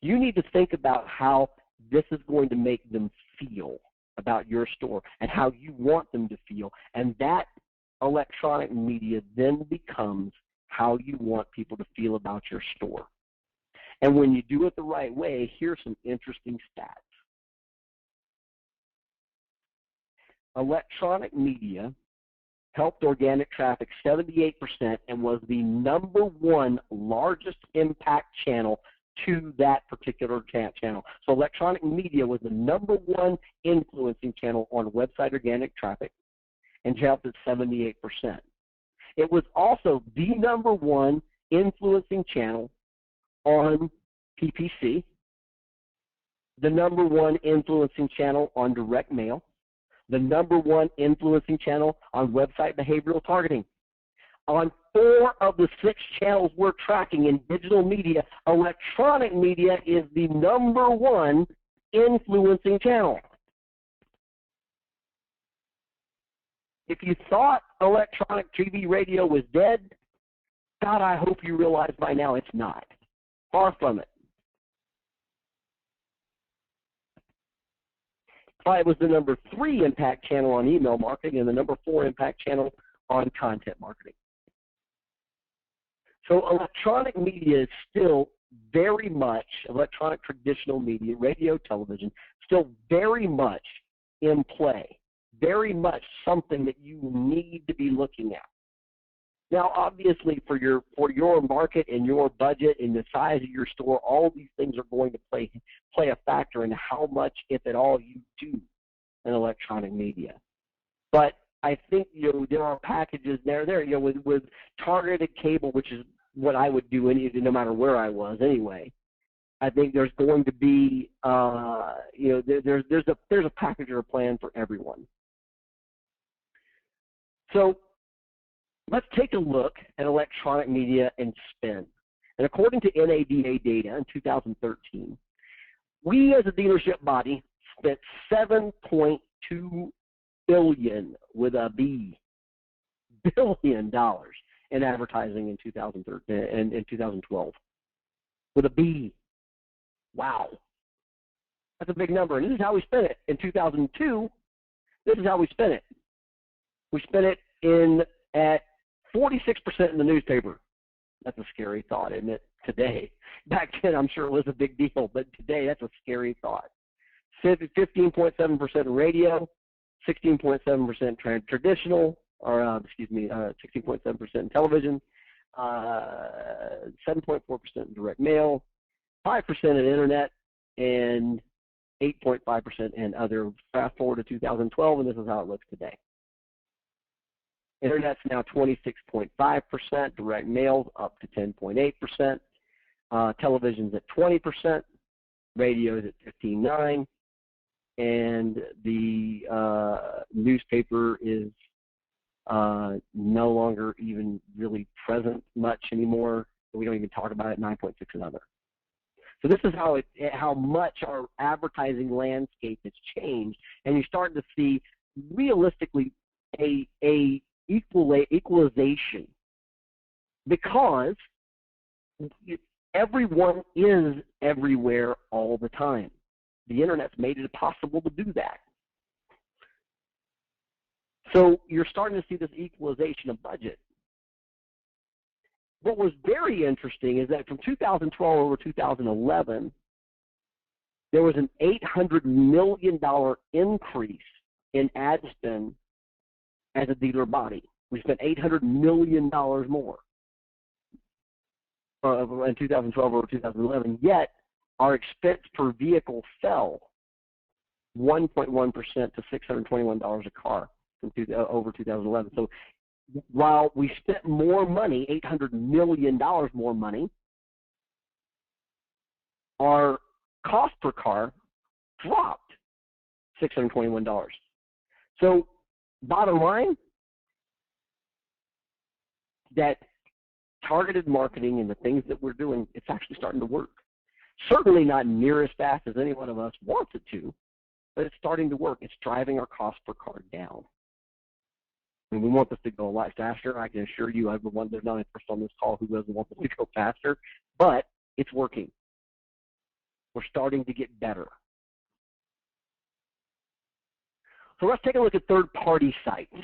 You need to think about how this is going to make them feel about your store and how you want them to feel, and that electronic media then becomes how you want people to feel about your store. And when you do it the right way, here's some interesting stats. Electronic media helped organic traffic 78% and was the #1 largest impact channel to that particular channel. So electronic media was the #1 influencing channel on website organic traffic and helped at 78%. It was also the #1 influencing channel on PPC, the #1 influencing channel on direct mail, the #1 influencing channel on website behavioral targeting. On 4 of the 6 channels we're tracking in digital media, electronic media is the #1 influencing channel. If you thought electronic TV radio was dead, God, I hope you realize by now it's not. Far from it. It was the #3 impact channel on email marketing and the #4 impact channel on content marketing. So electronic media is still very much, electronic traditional media, radio, television, still very much in play, very much something that you need to be looking at. Now, obviously, for your market and your budget and the size of your store, all these things are going to play a factor in how much, if at all, you do in electronic media. But I think there are packages there. With targeted cable, which is what I would do no matter where I was anyway. I think there's going to be there's a package or a plan for everyone. So let's take a look at electronic media and spend. And according to NADA data in 2013, we as a dealership body spent $7.2 billion with a B, $billion in advertising in 2013 and in 2012 with a B. Wow, that's a big number. And this is how we spent it in 2002. This is how we spent it. We spent it at 46% in the newspaper. That's a scary thought, isn't it? Today, back then, I'm sure it was a big deal, but today, that's a scary thought. 15.7% in radio, 16.7% traditional, or 16.7% in television, 7.4% in direct mail, 5% in internet, and 8.5% in other. Fast forward to 2012, and this is how it looks today. Internet's now 26.5%, direct mail's up to 10.8%, television's at 20%, radio's at 15.9%, and the newspaper is no longer even really present much anymore. We don't even talk about it, 9.6% and other. So this is how much our advertising landscape has changed, and you're starting to see realistically a equalization, because everyone is everywhere all the time. The internet's made it possible to do that. So you're starting to see this equalization of budget. What was very interesting is that from 2012 over 2011, there was an $800 million increase in ad spend as a dealer body. We spent $800 million more in 2012 over 2011, yet our expense per vehicle fell 1.1% to $621 a car from over 2011. So while we spent more money, $800 million more money, our cost per car dropped $621. So bottom line, that targeted marketing and the things that we're doing, it's actually starting to work. Certainly not near as fast as any one of us wants it to, but it's starting to work. It's driving our cost per car down. And we want this to go a lot faster. I can assure you, there's not a person on this call who doesn't want this to go faster, but it's working. We're starting to get better. So let's take a look at third-party sites.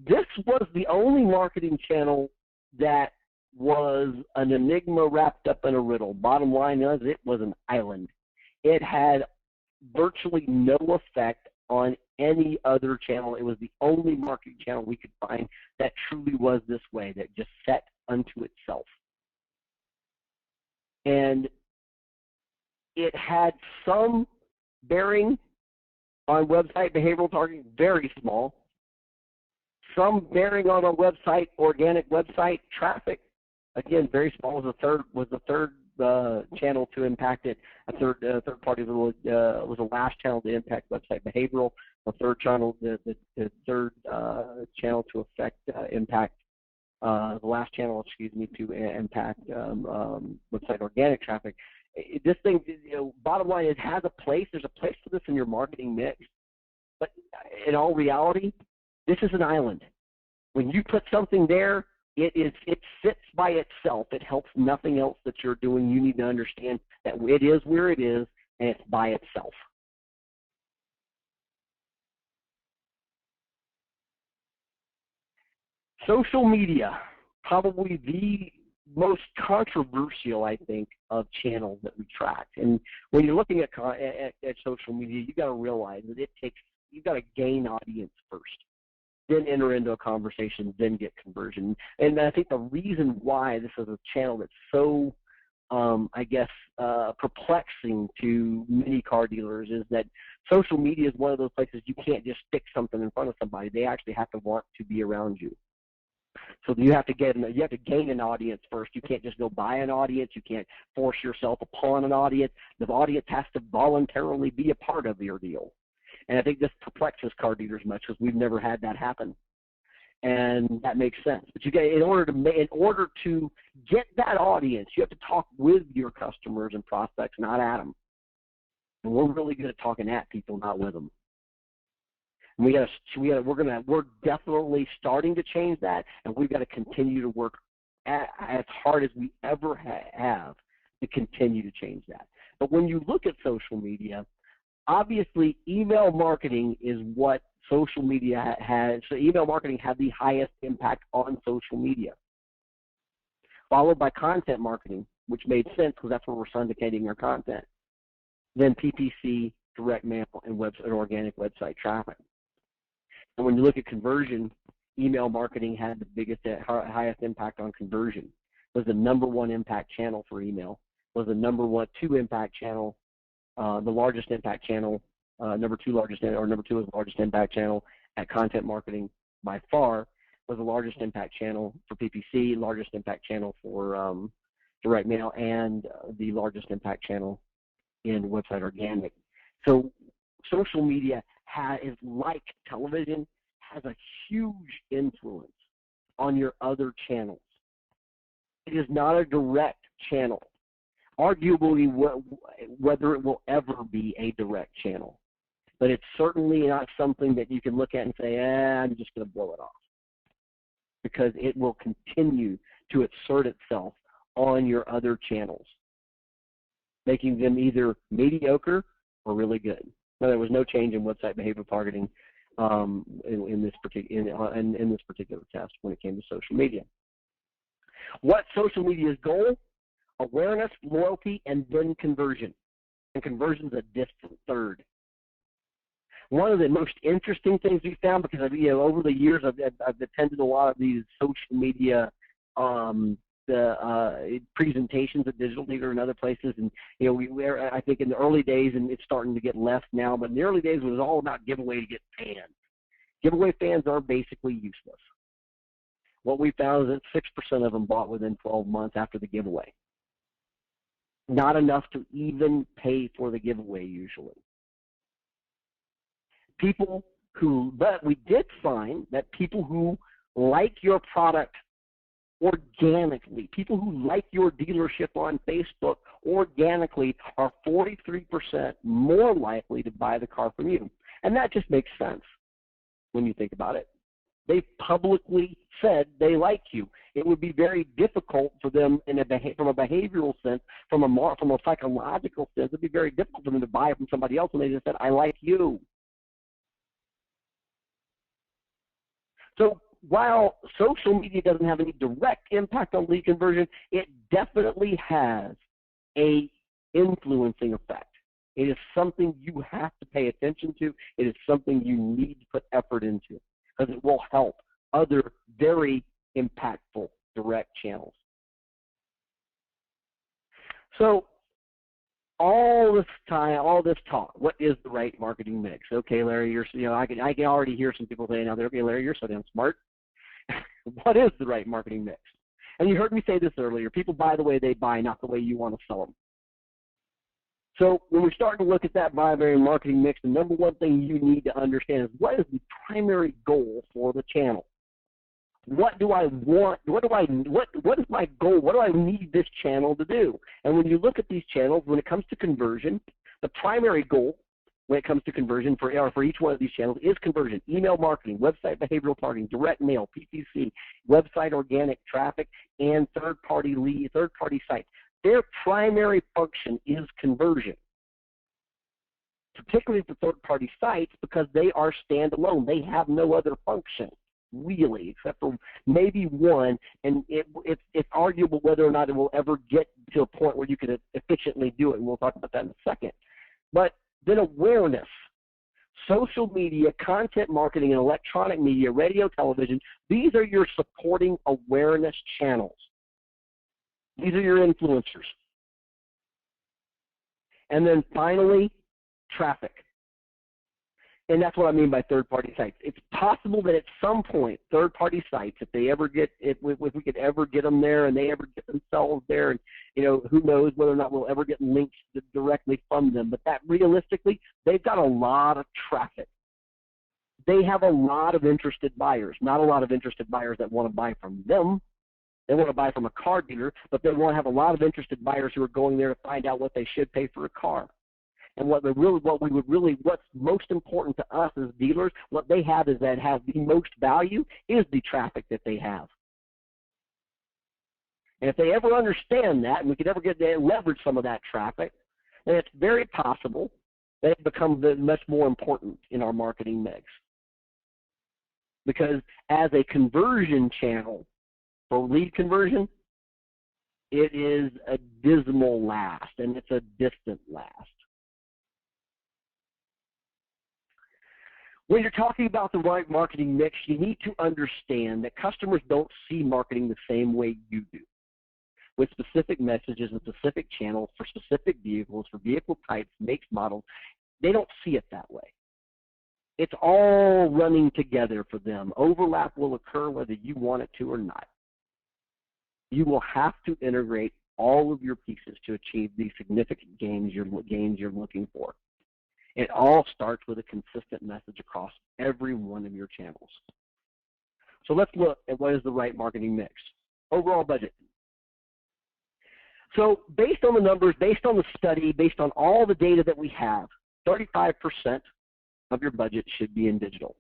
This was the only marketing channel that was an enigma wrapped up in a riddle. Bottom line is, it was an island. It had virtually no effect on any other channel. It was the only marketing channel we could find that truly was this way, that just set unto itself. And it had some bearing on website behavioral targeting, very small. Some bearing on a website, organic website traffic, again, very small. Was the third channel to impact it. A third party was the last channel to impact website behavioral. The third channel, the third channel to impact the last channel, to impact website organic traffic. This thing, bottom line, it has a place. There's a place for this in your marketing mix, but in all reality, this is an island. When you put something there, it sits by itself. It helps nothing else that you're doing. You need to understand that it is where it is, and it's by itself. Social media, probably the most controversial, I think, of channels that we track. And when you're looking at social media, you got to realize that you've got to gain audience first, then enter into a conversation, then get conversion. And I think the reason why this is a channel that's so, perplexing to many car dealers is that social media is one of those places you can't just stick something in front of somebody. They actually have to want to be around you. So you have to gain an audience first. You can't just go buy an audience. You can't force yourself upon an audience. The audience has to voluntarily be a part of your deal. And I think this perplexes car dealers much because we've never had that happen, and that makes sense. But in order to get that audience, you have to talk with your customers and prospects, not at them. And we're really good at talking at people, not with them. And we're definitely starting to change that, and we've got to continue to work as hard as we ever have to continue to change that. But when you look at social media, obviously, email marketing is what social media has. So email marketing had the highest impact on social media, followed by content marketing, which made sense because that's where we're syndicating our content. Then PPC, direct mail, and organic website traffic. And when you look at conversion, email marketing had the biggest, highest impact on conversion. It was the #1 impact channel for email. It was the #2 impact channel. The largest impact channel, number two was the largest impact channel at content marketing by far, was the largest impact channel for PPC, largest impact channel for direct mail, and the largest impact channel in website organic. So social media is like television, has a huge influence on your other channels. It is not a direct channel. Arguably, whether it will ever be a direct channel. But it's certainly not something that you can look at and say, I'm just going to blow it off. Because it will continue to assert itself on your other channels, making them either mediocre or really good. Now, there was no change in website behavioral targeting in this particular test when it came to social media. What social media's goal? Awareness, loyalty, and then conversion. And conversion is a distant third. One of the most interesting things we found, because over the years I've attended a lot of these social media presentations at Digital Dealer and other places, and I think in the early days, and it's starting to get less now, but in the early days it was all about giveaway to get fans. Giveaway fans are basically useless. What we found is that 6% of them bought within 12 months after the giveaway. Not enough to even pay for the giveaway usually. But we did find that people who like your product organically, people who like your dealership on Facebook organically are 43% more likely to buy the car from you. And that just makes sense when you think about it. They publicly said they like you. It would be very difficult for them from a behavioral sense, from a psychological sense, it would be very difficult for them to buy from somebody else when they just said, I like you. So while social media doesn't have any direct impact on lead conversion, it definitely has a influencing effect. It is something you have to pay attention to. It is something you need to put effort into because it will help other very impactful direct channels. So all this talk, what is the right marketing mix? Okay, Larry, I can already hear some people saying, okay, Larry, you're so damn smart. What is the right marketing mix? And you heard me say this earlier. People buy the way they buy, not the way you want to sell them. So when we start to look at that primary marketing mix, the number one thing you need to understand is what is the primary goal for the channel? What do I want? What is my goal? What do I need this channel to do? And when you look at these channels, when it comes to conversion, the primary goal when it comes to conversion for each one of these channels is conversion: email marketing, website behavioral targeting, direct mail, PPC, website organic traffic, and third-party sites. Their primary function is conversion, particularly for third-party sites because they are standalone. They have no other function, really, except for maybe one, and it's arguable whether or not it will ever get to a point where you can efficiently do it, and we'll talk about that in a second. But then awareness, social media, content marketing, and electronic media, radio, television, these are your supporting awareness channels. These are your influencers. And then finally, traffic. And that's what I mean by third-party sites. It's possible that at some point, third-party sites, if we could ever get them there and they ever get themselves there, and who knows whether or not we'll ever get links directly from them. But that realistically, they've got a lot of traffic. They have a lot of interested buyers, not a lot of interested buyers that want to buy from them. They want to buy from a car dealer, but they want to have a lot of interested buyers who are going there to find out what they should pay for a car. And what's most important to us as dealers, what they have is that has the most value is the traffic that they have. And if they ever understand that, and we could ever get to leverage some of that traffic, then it's very possible that it becomes much more important in our marketing mix. Because as a conversion channel for lead conversion, it is a dismal last, and it's a distant last. When you're talking about the right marketing mix, you need to understand that customers don't see marketing the same way you do. With specific messages and specific channels for specific vehicles, for vehicle types, makes, models, they don't see it that way. It's all running together for them. Overlap will occur whether you want it to or not. You will have to integrate all of your pieces to achieve these significant gains you're looking for. It all starts with a consistent message across every one of your channels. So let's look at what is the right marketing mix. Overall budget. So based on the numbers, based on the study, based on all the data that we have, 35% of your budget should be in digital.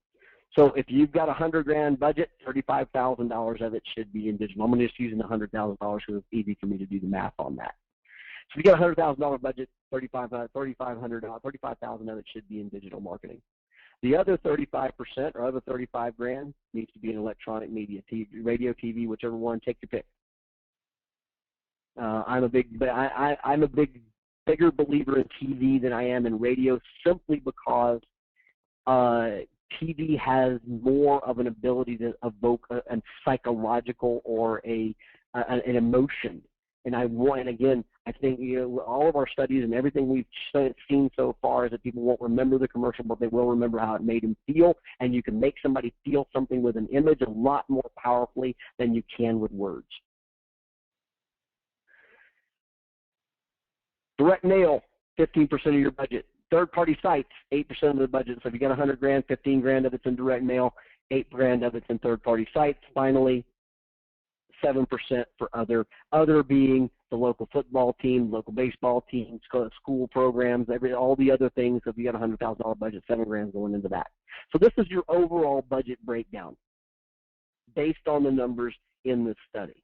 So if you've got a $100,000 budget, $35,000 of it should be in digital. I'm just using the $100,000 because it's easy for me to do the math on that. So if you got a $100,000 budget, $35,000 of it should be in digital marketing. The other 35% or other $35,000 needs to be in electronic media, TV, radio, TV, whichever one. Take your pick. I'm a bigger believer in TV than I am in radio, simply because TV has more of an ability to evoke a psychological or an emotion And again, I think all of our studies and everything we've seen so far is that people won't remember the commercial, but they will remember how it made them feel. And you can make somebody feel something with an image a lot more powerfully than you can with words. Direct mail, 15% of your budget. Third-party sites, 8% of the budget. So if you got 100 grand, 15 grand of it's in direct mail, 8 grand of it's in third-party sites. Finally, 7% for other being the local football team, local baseball team, school programs, all the other things. So if you got a $100,000 budget, 7 grand going into that. So this is your overall budget breakdown based on the numbers in this study.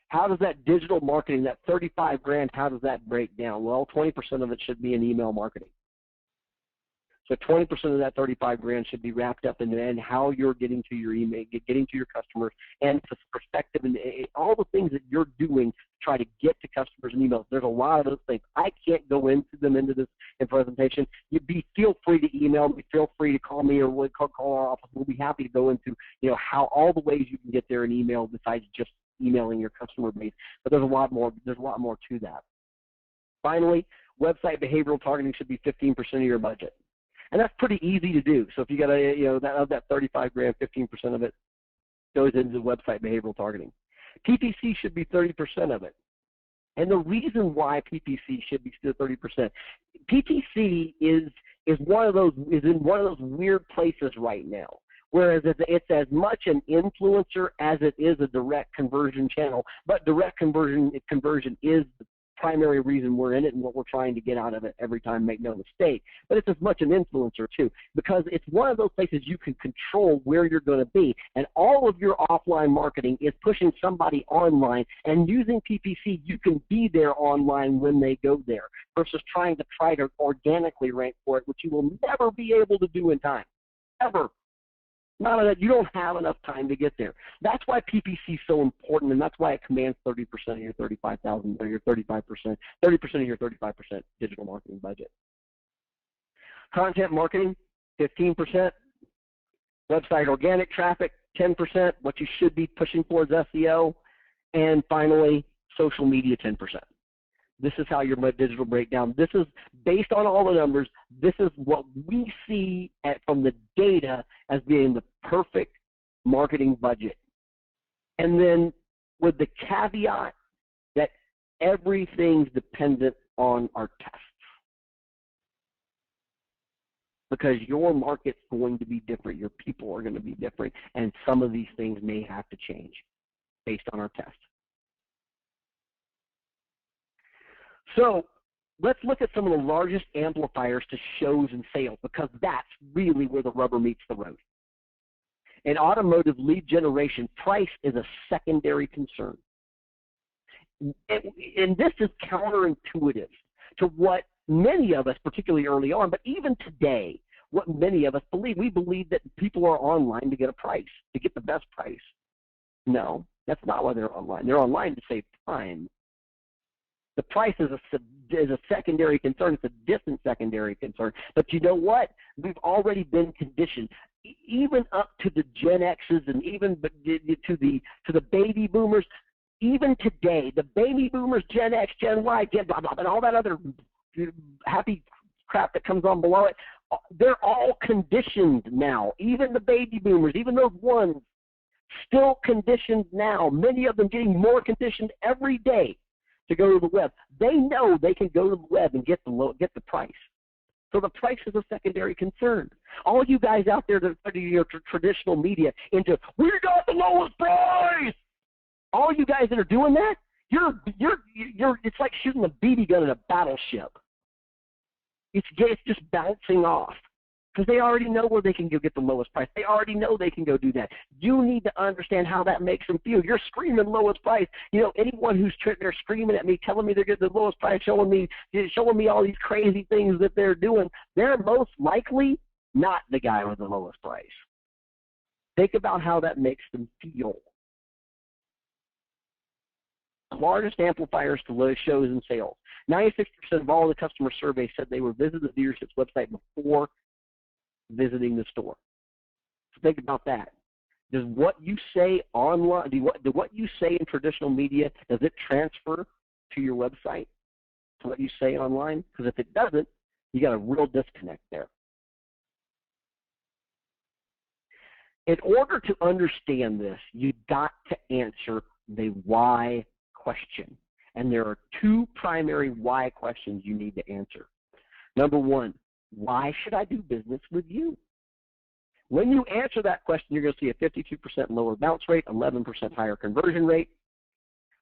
How does that digital marketing, that 35 grand, how does that break down? Well, 20% of it should be in email marketing. So 20% of that 35 grand should be wrapped up in how you're getting to your email, getting to your customers, and the perspective and all the things that you're doing to try to get to customers and emails. There's a lot of those things. I can't go into this in presentation. Feel free to email me, feel free to call me, or call our office. We'll be happy to go into how all the ways you can get there in email besides just emailing your customer base. But there's a lot more. There's a lot more to that. Finally, website behavioral targeting should be 15% of your budget. And that's pretty easy to do. So if you got that 35 grand, 15% of it goes into website behavioral targeting. PPC should be 30% of it. And the reason why PPC should be still 30%, PPC is in one of those weird places right now. Whereas it's as much an influencer as it is a direct conversion channel, but direct conversion is the primary reason we're in it and what we're trying to get out of it every time, make no mistake. But it's as much an influencer too, because it's one of those places you can control where you're going to be. And all of your offline marketing is pushing somebody online, and using PPC, you can be there online when they go there versus trying to organically rank for it, which you will never be able to do in time, ever. Not that you don't have enough time to get there. That's why PPC is so important, and that's why it commands 30% of your 35,000 or your 35%, 30% of your 35% digital marketing budget. Content marketing, 15%. Website organic traffic, 10%. What you should be pushing towards SEO, and finally, social media, 10%. This is how your digital breakdown. This is based on all the numbers. This is what we see from the data as being the perfect marketing budget. And then with the caveat that everything's dependent on our tests. Because your market's going to be different. Your people are going to be different. And some of these things may have to change based on our tests. So let's look at some of the largest amplifiers to shows and sales, because that's really where the rubber meets the road. In automotive lead generation, price is a secondary concern. And this is counterintuitive to what many of us, particularly early on, but even today, what many of us believe. We believe that people are online to get a price, to get the best price. No, that's not why they're online. They're online to save time. The price is a secondary concern. It's a distant secondary concern. But you know what? We've already been conditioned, even up to the Gen X's and even to the baby boomers. Even today, the baby boomers, Gen X, Gen Y, Gen blah, blah, and all that other happy crap that comes on below it, they're all conditioned now. Even the baby boomers, even those ones, still conditioned now. Many of them getting more conditioned every day to go to the web. They know they can go to the web and get the price. So the price is a secondary concern. All you guys out there that are putting your traditional media into, we got the lowest price. All you guys that are doing that, it's like shooting a BB gun in a battleship. It's just bouncing off because they already know where they can go get the lowest price. They already know they can go do that. You need to understand how that makes them feel. You're screaming lowest price. You know, anyone who's they're screaming at me, telling me they're getting the lowest price, showing me all these crazy things that they're doing, they're most likely not the guy with the lowest price. Think about how that makes them feel. Largest amplifiers to shows and sales. 96% of all the customer surveys said they would visit the dealership's website before visiting the store. So think about that. Does what you say online, do what you say in traditional media, does it transfer to your website, to what you say online? Because if it doesn't, you got a real disconnect there. In order to understand this, you've got to answer the why question. And there are two primary why questions you need to answer. Number one, why should I do business with you? When you answer that question, you're going to see a 52% lower bounce rate, 11% higher conversion rate.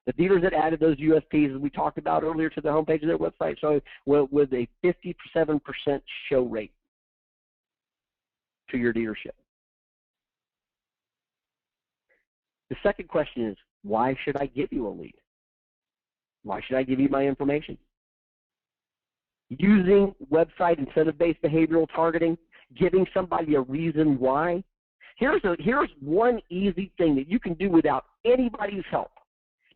The dealers that added those USPs, as we talked about earlier, to the homepage of their website, so with a 57% show rate to your dealership. The second question is, why should I give you a lead? Why should I give you my information? Using website incentive-based behavioral targeting, giving somebody a reason why. Here's one easy thing that you can do without anybody's help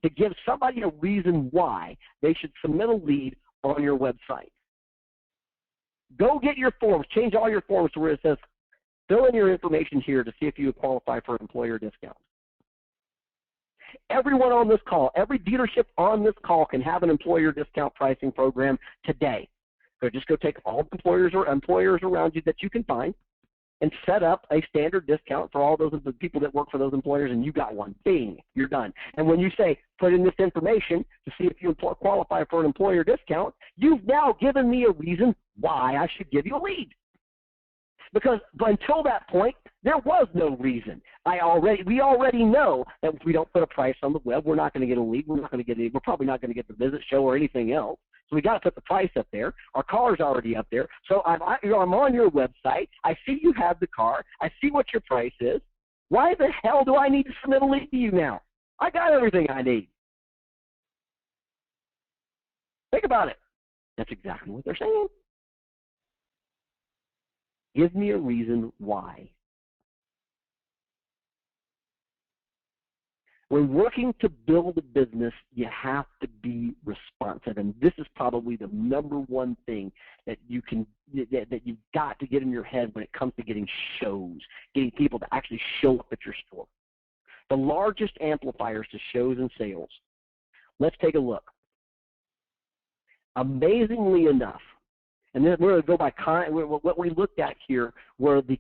to give somebody a reason why they should submit a lead on your website. Go get your forms. Change all your forms to where it says, fill in your information here to see if you qualify for an employer discount. Everyone on this call, every dealership on this call can have an employer discount pricing program today. So just go take all employers around you that you can find and set up a standard discount for all those of the people that work for those employers, and you got one. Bing, you're done. And when you say, put in this information to see if you qualify for an employer discount, you've now given me a reason why I should give you a lead. Because until that point, there was no reason. We already know that if we don't put a price on the web, we're not going to get a lead. We're probably not going to get the visit, show, or anything else. So we got to put the price up there. Our car's already up there. So I'm on your website. I see you have the car. I see what your price is. Why the hell do I need to submit a lead to you now? I got everything I need. Think about it. That's exactly what they're saying. Give me a reason why. When working to build a business, you have to be responsive, and this is probably the number one thing that you've got to get in your head when it comes to getting shows, getting people to actually show up at your store. The largest amplifiers to shows and sales. Let's take a look. Amazingly enough, and then we're going to go by what we looked at here were the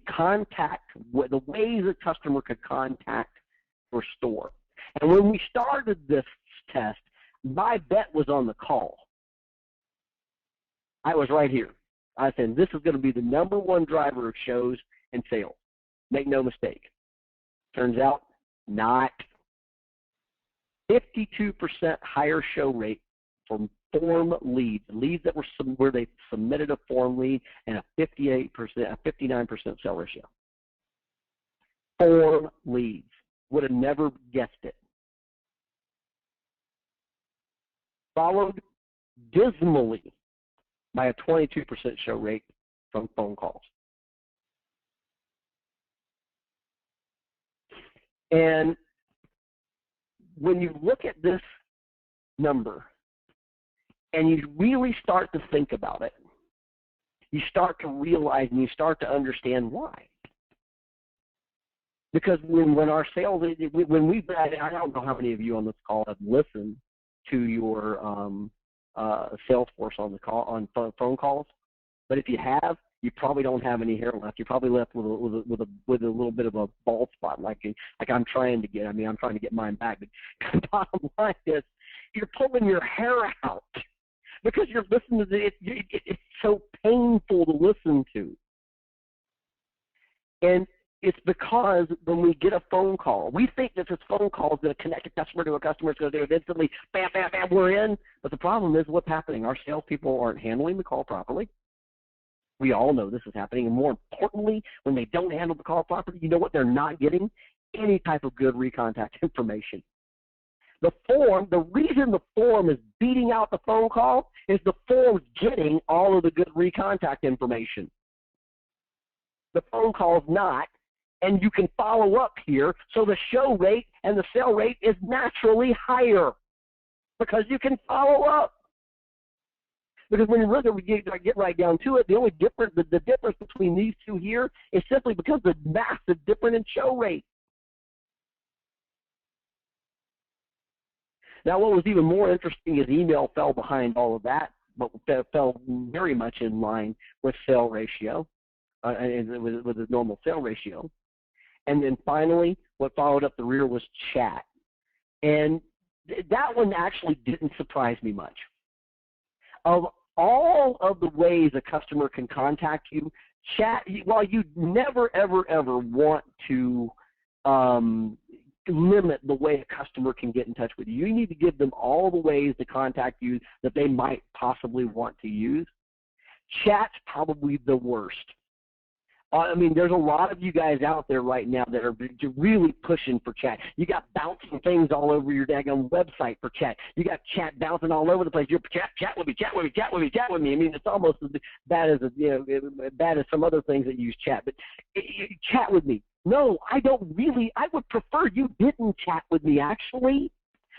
ways a customer could contact your store. And when we started this test, my bet was on the call. I was right here. I said, this is going to be the number one driver of shows and sales. Make no mistake. Turns out, not. 52% higher show rate from form leads that were where they submitted a form lead, and a 59% sell ratio. Form leads. Would have never guessed it. Followed dismally by a 22% show rate from phone calls. And when you look at this number and you really start to think about it, you start to realize and you start to understand why. Because when our sales, I don't know how many of you on this call have listened to your sales force on the call on phone calls, but if you have, you probably don't have any hair left. You're probably left with a little bit of a bald spot, like I'm trying to get. I'm trying to get mine back. But the bottom line is, you're pulling your hair out because you're listening to it. It's so painful to listen to, and it's because when we get a phone call, we think that this phone call is going to connect a customer to a customer. It's going to do it instantly, bam, bam, bam, we're in. But the problem is what's happening. Our salespeople aren't handling the call properly. We all know this is happening. And more importantly, when they don't handle the call properly, you know what they're not getting? Any type of good recontact information. The reason the form is beating out the phone call is the form's getting all of the good recontact information. The phone call's not. And you can follow up here, so the show rate and the sell rate is naturally higher because you can follow up. Because when you really get right down to it, the difference between these two here is simply because the massive difference in show rate. Now, what was even more interesting is email fell behind all of that, but fell very much in line with sale ratio, with the normal sale ratio. And then finally, what followed up the rear was chat. And that one actually didn't surprise me much. Of all of the ways a customer can contact you, chat, while you never, ever, ever want to limit the way a customer can get in touch with you, you need to give them all the ways to contact you that they might possibly want to use. Chat's probably the worst. I mean, there's a lot of you guys out there right now that are really pushing for chat. You got bouncing things all over your daggone website for chat. You got chat bouncing all over the place. You're chat with me, chat with me, chat with me, chat with me. I mean, it's almost as bad as bad as some other things that use chat. But chat with me. No, I don't really. I would prefer you didn't chat with me actually,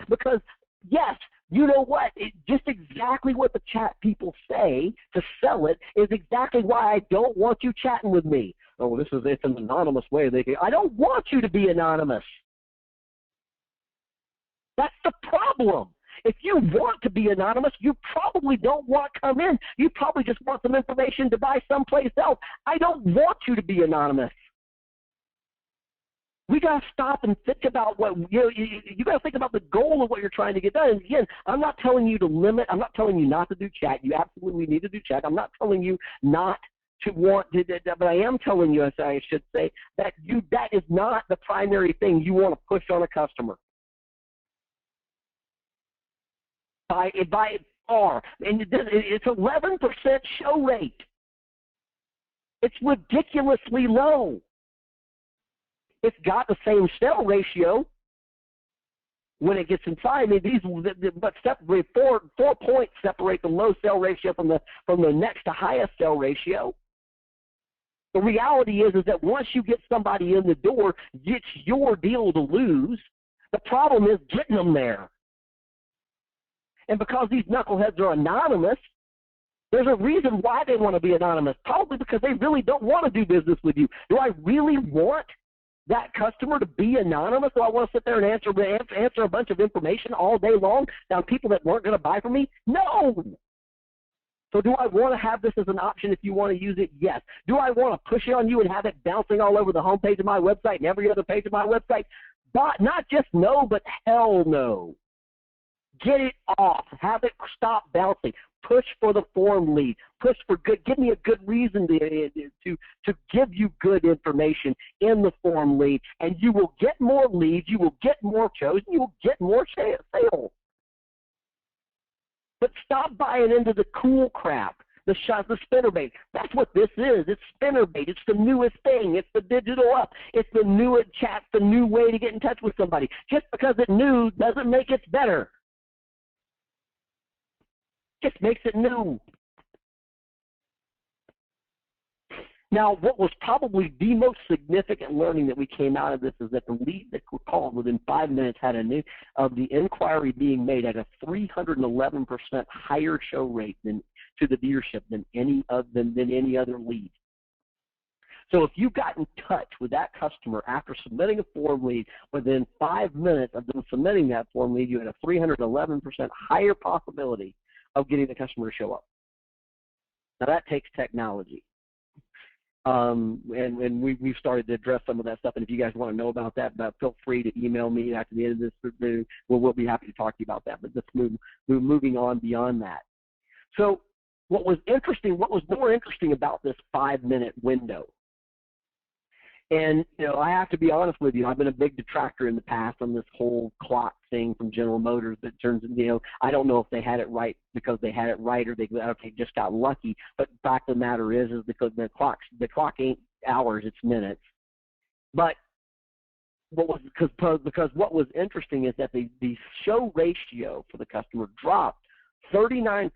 because yes. You know what? Just exactly what the chat people say to sell it is exactly why I don't want you chatting with me. Oh, it's an anonymous way. I don't want you to be anonymous. That's the problem. If you want to be anonymous, you probably don't want to come in. You probably just want some information to buy someplace else. I don't want you to be anonymous. We got to stop and think about what, you got to think about the goal of what you're trying to get done. And again, I'm not telling you to limit. I'm not telling you not to do chat. You absolutely need to do chat. I'm not telling you not to want to, but I am telling you, as I should say, that is not the primary thing you want to push on a customer. By far. And it's 11% show rate. It's ridiculously low. It's got the same sell ratio when it gets inside. I mean, but separate 4 points separate the low sell ratio from the next to highest sell ratio. The reality is that once you get somebody in the door, it's your deal to lose. The problem is getting them there. And because these knuckleheads are anonymous, there's a reason why they want to be anonymous. Probably because they really don't want to do business with you. Do I really want that customer to be anonymous? Do I want to sit there and answer a bunch of information all day long on people that weren't going to buy from me? No. So do I want to have this as an option if you want to use it? Yes. Do I want to push it on you and have it bouncing all over the homepage of my website and every other page of my website? But not just no, but hell no. Get it off. Have it stop bouncing. Push for the form lead. Push for good. Give me a good reason to give you good information in the form lead, and you will get more leads. You will get more chosen. You will get more sales. But stop buying into the cool crap, the spinnerbait. That's what this is. It's spinnerbait. It's the newest thing. It's the digital up. It's the new chat, the new way to get in touch with somebody. Just because it's new doesn't make it better. Just makes it new. Now, what was probably the most significant learning that we came out of this is that the lead that were called within 5 minutes had of the inquiry being made at a 311% higher show rate to the dealership than any other lead. So if you got in touch with that customer after submitting a form lead, within 5 minutes of them submitting that form lead, you had a 311% higher possibility of getting the customer to show up. Now that takes technology. And we've started to address some of that stuff, and if you guys want to know about that, feel free to email me after the end of this. We'll be happy to talk to you about that, but let's moving on beyond that. So what was more interesting about this 5-minute window? And, I have to be honest with you, I've been a big detractor in the past on this whole clock thing from General Motors that turns, I don't know if they had it right because they had it right or they just got lucky. But the fact of the matter is because the clock ain't hours, it's minutes. But because what was interesting is that the show ratio for the customer dropped 39%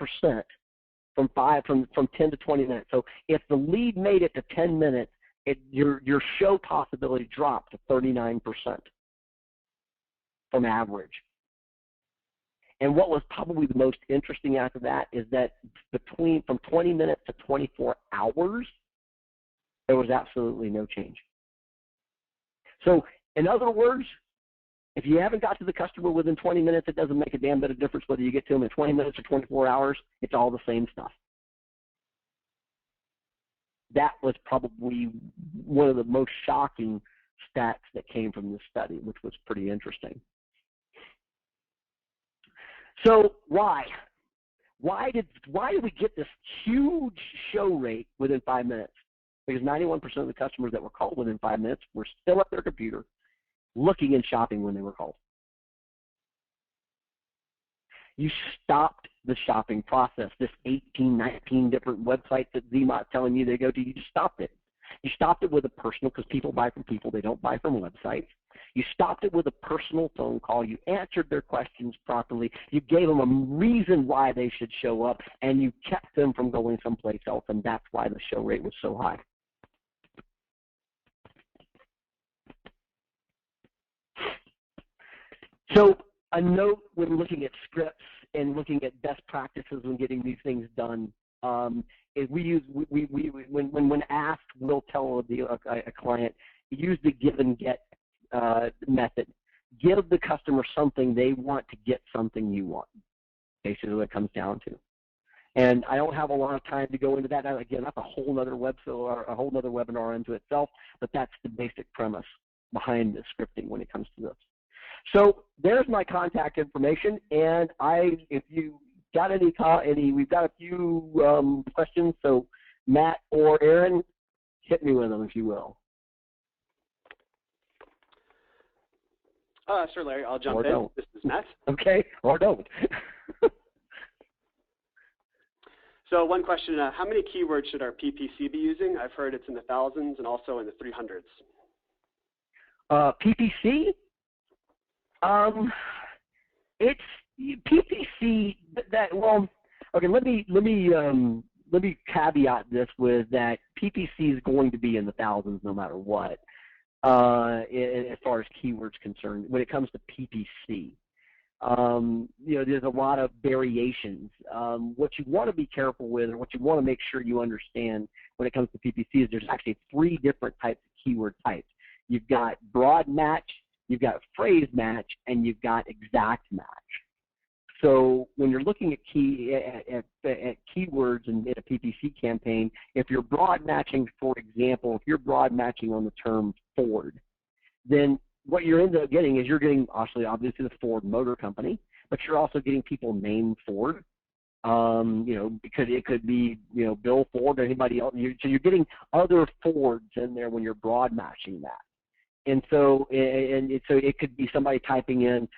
from 10 to 20 minutes. So if the lead made it to 10 minutes, your show possibility dropped to 39% from average. And what was probably the most interesting after that is that from 20 minutes to 24 hours, there was absolutely no change. So in other words, If you haven't got to the customer within 20 minutes, it doesn't make a damn bit of difference whether you get to them in 20 minutes or 24 hours. It's all the same stuff. That was probably one of the most shocking stats that came from this study, which was pretty interesting. So why? Why did we get this huge show rate within 5 minutes? Because 91% of the customers that were called within 5 minutes were still at their computer looking and shopping when they were called. You stopped the shopping process, this 18, 19 different websites that ZMOT's telling you they go to, you just stopped it. You stopped it with a personal, because people buy from people, they don't buy from websites. You stopped it with a personal phone call. You answered their questions properly. You gave them a reason why they should show up, and you kept them from going someplace else, and that's why the show rate was so high. So a note when looking at scripts and looking at best practices when getting these things done is when asked, we'll tell a client, use the give and get method. Give the customer something they want to get something you want. Basically what it comes down to. And I don't have a lot of time to go into that. Again, that's a whole other webinar unto itself, but that's the basic premise behind the scripting when it comes to this. So there's my contact information, and if you got we've got a few questions, so Matt or Aaron, hit me with them if you will. Sure, Larry, I'll jump in. Don't. This is Matt. Okay, or don't. So one question, how many keywords should our PPC be using? I've heard it's in the thousands and also in the 300s. PPC? It's PPC well, okay, let me caveat this with that PPC is going to be in the thousands no matter what, as far as keywords concerned when it comes to PPC. There's a lot of variations. What you want to be careful with, or what you want to make sure you understand when it comes to PPC, is there's actually 3 different types of keyword types. You've got broad match, you've got phrase match, and you've got exact match. So when you're looking at keywords in a PPC campaign, if you're broad matching, for example, if you're broad matching on the term Ford, then what you're end up getting is you're getting obviously the Ford Motor Company, but you're also getting people named Ford, because it could be, Bill Ford or anybody else. So you're getting other Fords in there when you're broad matching that. And so it could be somebody typing in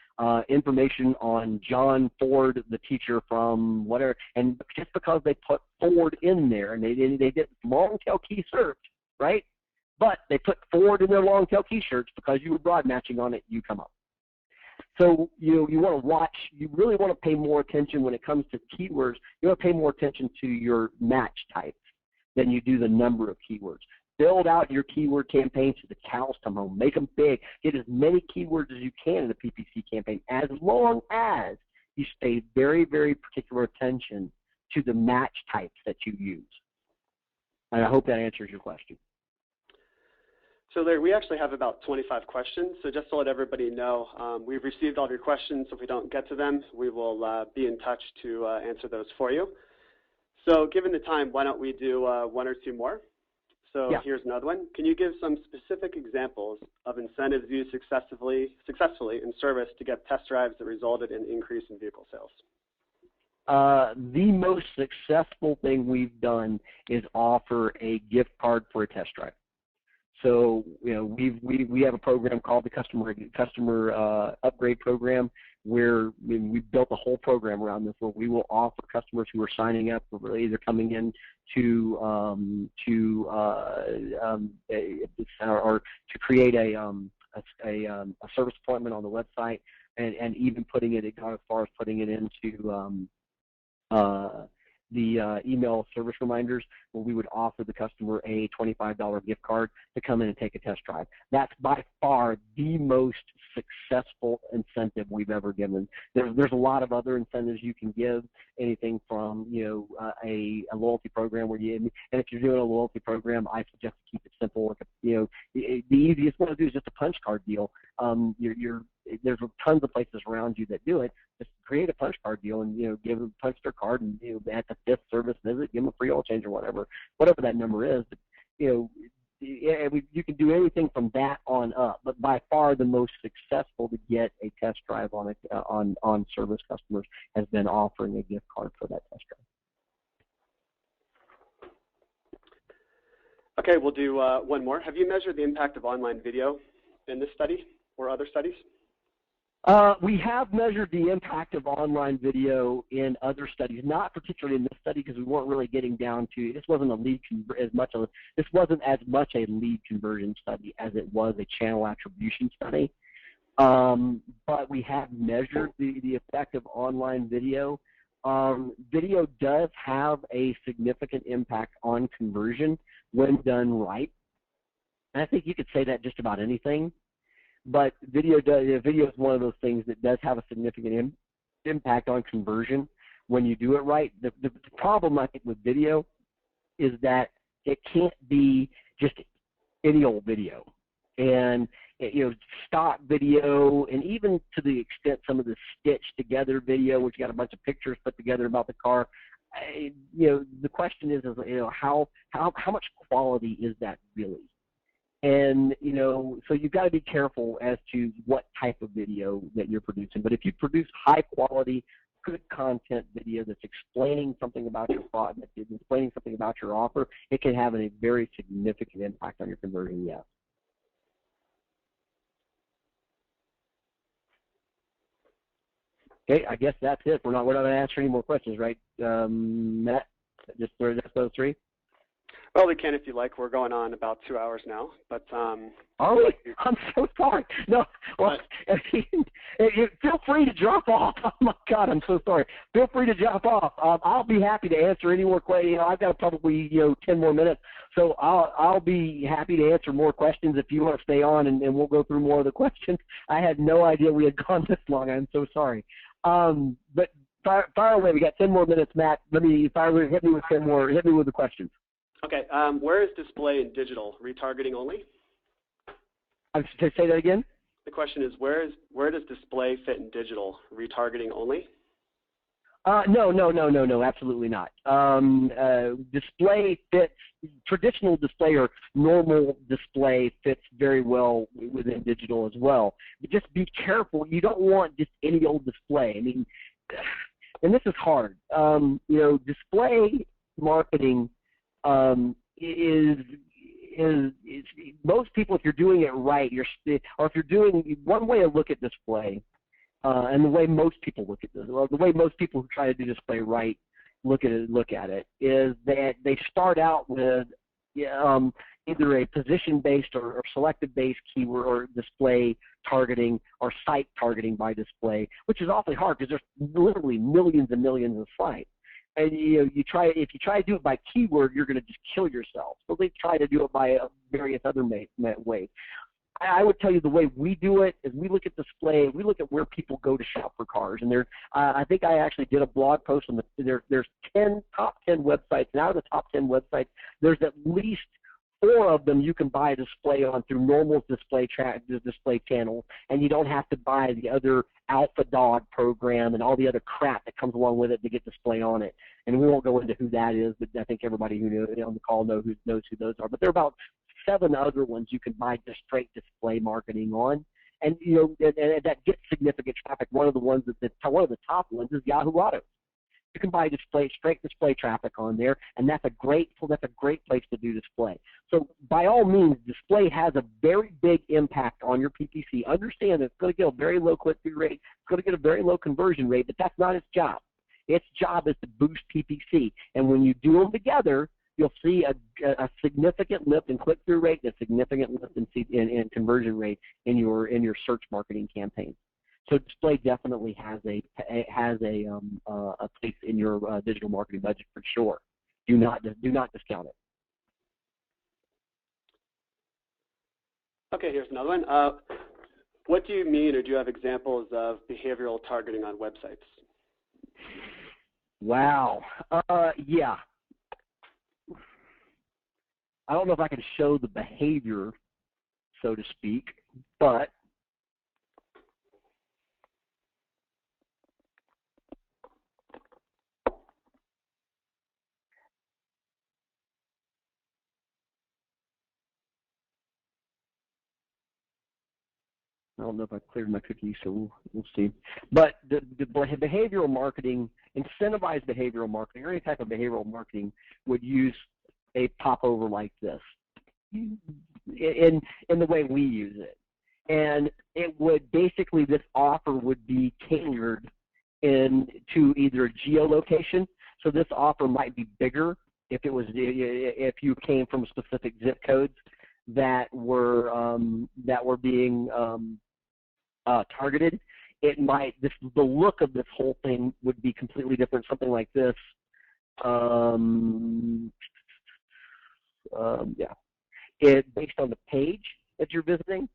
information on John Ford, the teacher from whatever, and just because they put Ford in there and they did long tail key search, right? But they put Ford in their long tail key search because you were broad matching on it, you come up. So you want to watch. You really want to pay more attention when it comes to keywords. You want to pay more attention to your match types than you do the number of keywords. Build out your keyword campaigns so the cows come home. Make them big. Get as many keywords as you can in a PPC campaign, as long as you pay very, very particular attention to the match types that you use. And I hope that answers your question. So Larry, we actually have about 25 questions. So just to let everybody know, we've received all of your questions. If we don't get to them, we will be in touch to answer those for you. So given the time, why don't we do 1 or 2 more? So yeah. Here's another one. Can you give some specific examples of incentives used successfully in service to get test drives that resulted in increase in vehicle sales? The most successful thing we've done is offer a gift card for a test drive. So we have a program called the customer upgrade program, where we built a whole program around this, where we will offer customers who are signing up, or either coming in to create a service appointment on the website, and even putting it, as far as putting it into the email service reminders, where we would offer the customer a $25 gift card to come in and take a test drive. That's by far the most successful incentive we've ever given. There's a lot of other incentives you can give, anything from a loyalty program where and if you're doing a loyalty program, I suggest to keep it simple. Like the easiest one to do is just a punch card deal. There's tons of places around you that do it. Just create a punch card deal and give them punch their card, and at the 5th service visit, give them a free oil change or whatever that number is. But, you can do anything from that on up. But by far the most successful to get a test drive on service customers has been offering a gift card for that test drive. Okay, we'll do one more. Have you measured the impact of online video in this study or other studies? We have measured the impact of online video in other studies, not particularly in this study because we weren't really getting down to, this wasn't as much a lead conversion study as it was a channel attribution study. But we have measured the effect of online video. Video does have a significant impact on conversion when done right. And I think you could say that just about anything. But video is one of those things that does have a significant impact on conversion when you do it right. The problem, I think, with video is that it can't be just any old video. And stock video, and even to the extent some of the stitched together video, which got a bunch of pictures put together about the car. The question is how much quality is that really? And, so you've got to be careful as to what type of video that you're producing. But if you produce high quality, good content video that's explaining something about your product, explaining something about your offer, it can have a very significant impact on your conversion, yes. Okay, I guess that's it. We're not going to answer any more questions, right, Matt? Just those three? Well, we can if you like. We're going on about 2 hours now, but I'm so sorry. No, well, feel free to drop off. Oh my God, I'm so sorry. Feel free to drop off. I'll be happy to answer any more questions. I've got probably 10 more minutes, so I'll be happy to answer more questions if you want to stay on, and we'll go through more of the questions. I had no idea we had gone this long. I'm so sorry. But fire away. We got 10 more minutes, Matt. Hit me with 10 more. Hit me with the questions. Okay, where is display in digital? Retargeting only? Say that again? The question is, where does display fit in digital? Retargeting only? No, absolutely not. Display fits, traditional display or normal display fits very well within digital as well. But just be careful. You don't want just any old display. I mean, and this is hard. Display marketing is most people, if you're doing it right, or if you're doing one way to look at display, and the way most people look at this, or the way most people who try to do display right look at it, is that they start out with either a position-based or selective-based keyword or display targeting or site targeting by display, which is awfully hard because there's literally millions and millions of sites. And if you try to do it by keyword, you're going to just kill yourself. So they try to do it by various other ways. I would tell you the way we do it is we look at display, we look at where people go to shop for cars, and I think I actually did a blog post on there's top 10 websites, and out of the top 10 websites, there's at least 4 of them you can buy a display on through normal display channels, and you don't have to buy the other Alpha Dog program and all the other crap that comes along with it to get display on it. And we won't go into who that is, but I think everybody who knows on the call knows who those are. But there are about 7 other ones you can buy just straight display marketing on, and and that gets significant traffic. One of the top ones is Yahoo Autos. You can buy straight display traffic on there, and that's a great place to do display. So by all means, display has a very big impact on your PPC. Understand that it's going to get a very low click-through rate, it's going to get a very low conversion rate, but that's not its job. Its job is to boost PPC, and when you do them together, you'll see a significant lift in click-through rate and a significant lift in conversion rate in your search marketing campaign. So display definitely has a place in your digital marketing budget for sure. Do not discount it. Okay, here's another one. What do you mean, or do you have examples of behavioral targeting on websites? Wow. Yeah. I don't know if I can show the behavior, so to speak, but I don't know if I cleared my cookies, so we'll see. But the behavioral marketing, incentivized behavioral marketing, or any type of behavioral marketing would use a popover like this in the way we use it. And it would basically, this offer would be tailored to either geolocation. So this offer might be bigger if if you came from specific zip codes that were being targeted. It might, the look of this whole thing would be completely different, something like this. Yeah. Based on the page that you're visiting,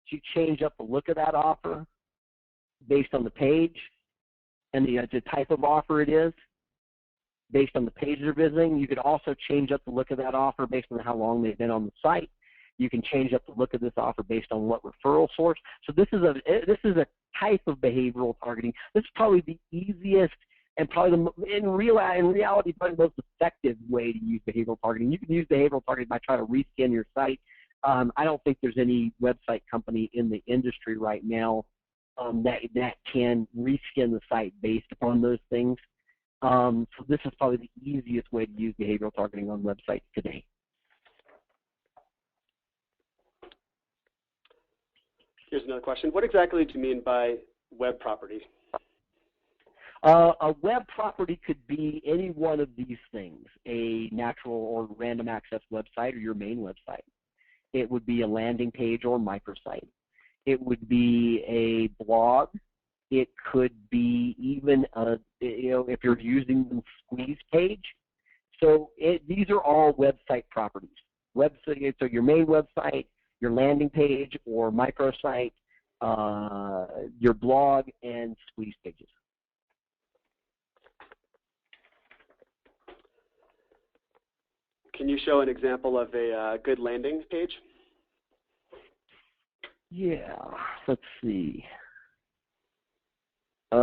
so you change up the look of that offer based on the page and the type of offer it is based on the page you're visiting. You could also change up the look of that offer based on how long they've been on the site. You can change up the look of this offer based on what referral source. So this is a type of behavioral targeting. This is probably the easiest and probably in reality probably the most effective way to use behavioral targeting. You can use behavioral targeting by trying to reskin your site. I don't think there's any website company in the industry right now that can reskin the site based upon those things. So this is probably the easiest way to use behavioral targeting on websites today. Here's another question. What exactly do you mean by web property? A web property could be any one of these things, a natural or random access website or your main website. It would be a landing page or microsite. It would be a blog. It could be even if you're using the squeeze page. So these are all website properties. Website, so your main website, your landing page or microsite, your blog, and squeeze pages. Can you show an example of a good landing page? Yeah, let's see. I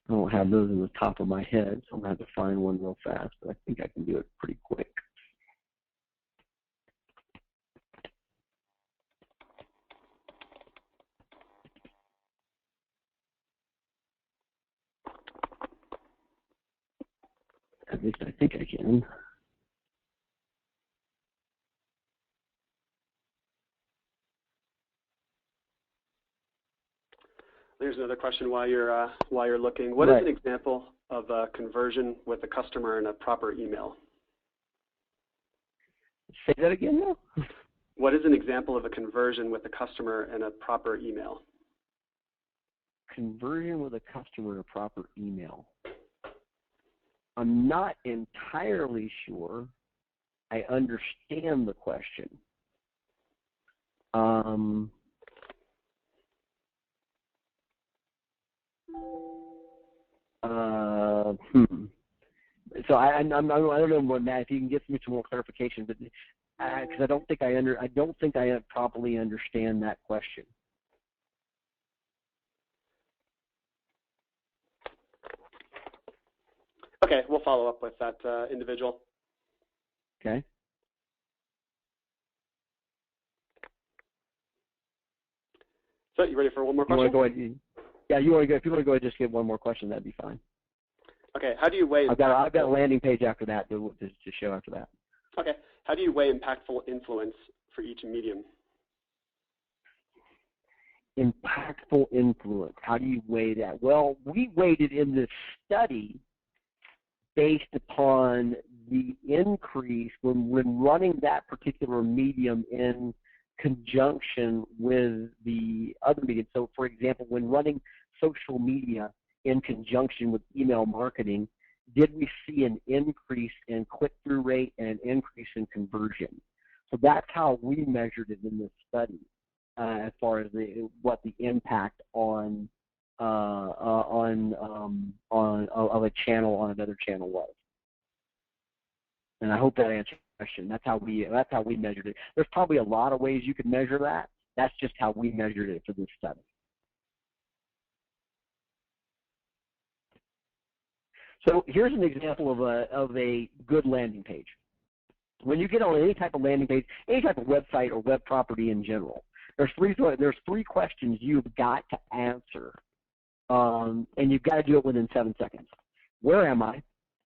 don't have those in the top of my head, so I'm going to have to find one real fast, but I think I can do it pretty quick. At least I think I can. There's another question while you're looking. What is an example of a conversion with a customer in a proper email? Say that again, though. What is an example of a conversion with a customer in a proper email? Conversion with a customer in a proper email. I'm not entirely sure I understand the question. So I don't know, Matt, if you can give me some more clarification, but because I don't think I properly understand that question. Okay, we'll follow up with that individual. Okay. So you ready for one more question? You want to go ahead? Yeah, you want to go. If you want to go ahead, and just give one more question. That'd be fine. Okay. How do you weigh? I've got a landing page after that to show after that. Okay. How do you weigh impactful influence for each medium? Impactful influence. How do you weigh that? Well, we weighed it in this study based upon the increase when running that particular medium in conjunction with the other medium. So, for example, when running social media in conjunction with email marketing, did we see an increase in click-through rate and an increase in conversion? So that's how we measured it in this study, as far as what the impact of a channel on another channel was. And I hope that answers the question. That's how we measured it. There's probably a lot of ways you could measure that. That's just how we measured it for this study. So here's an example of a good landing page. When you get on any type of landing page, any type of website or web property in general, there's three questions you've got to answer, and you've got to do it within 7 seconds. Where am I?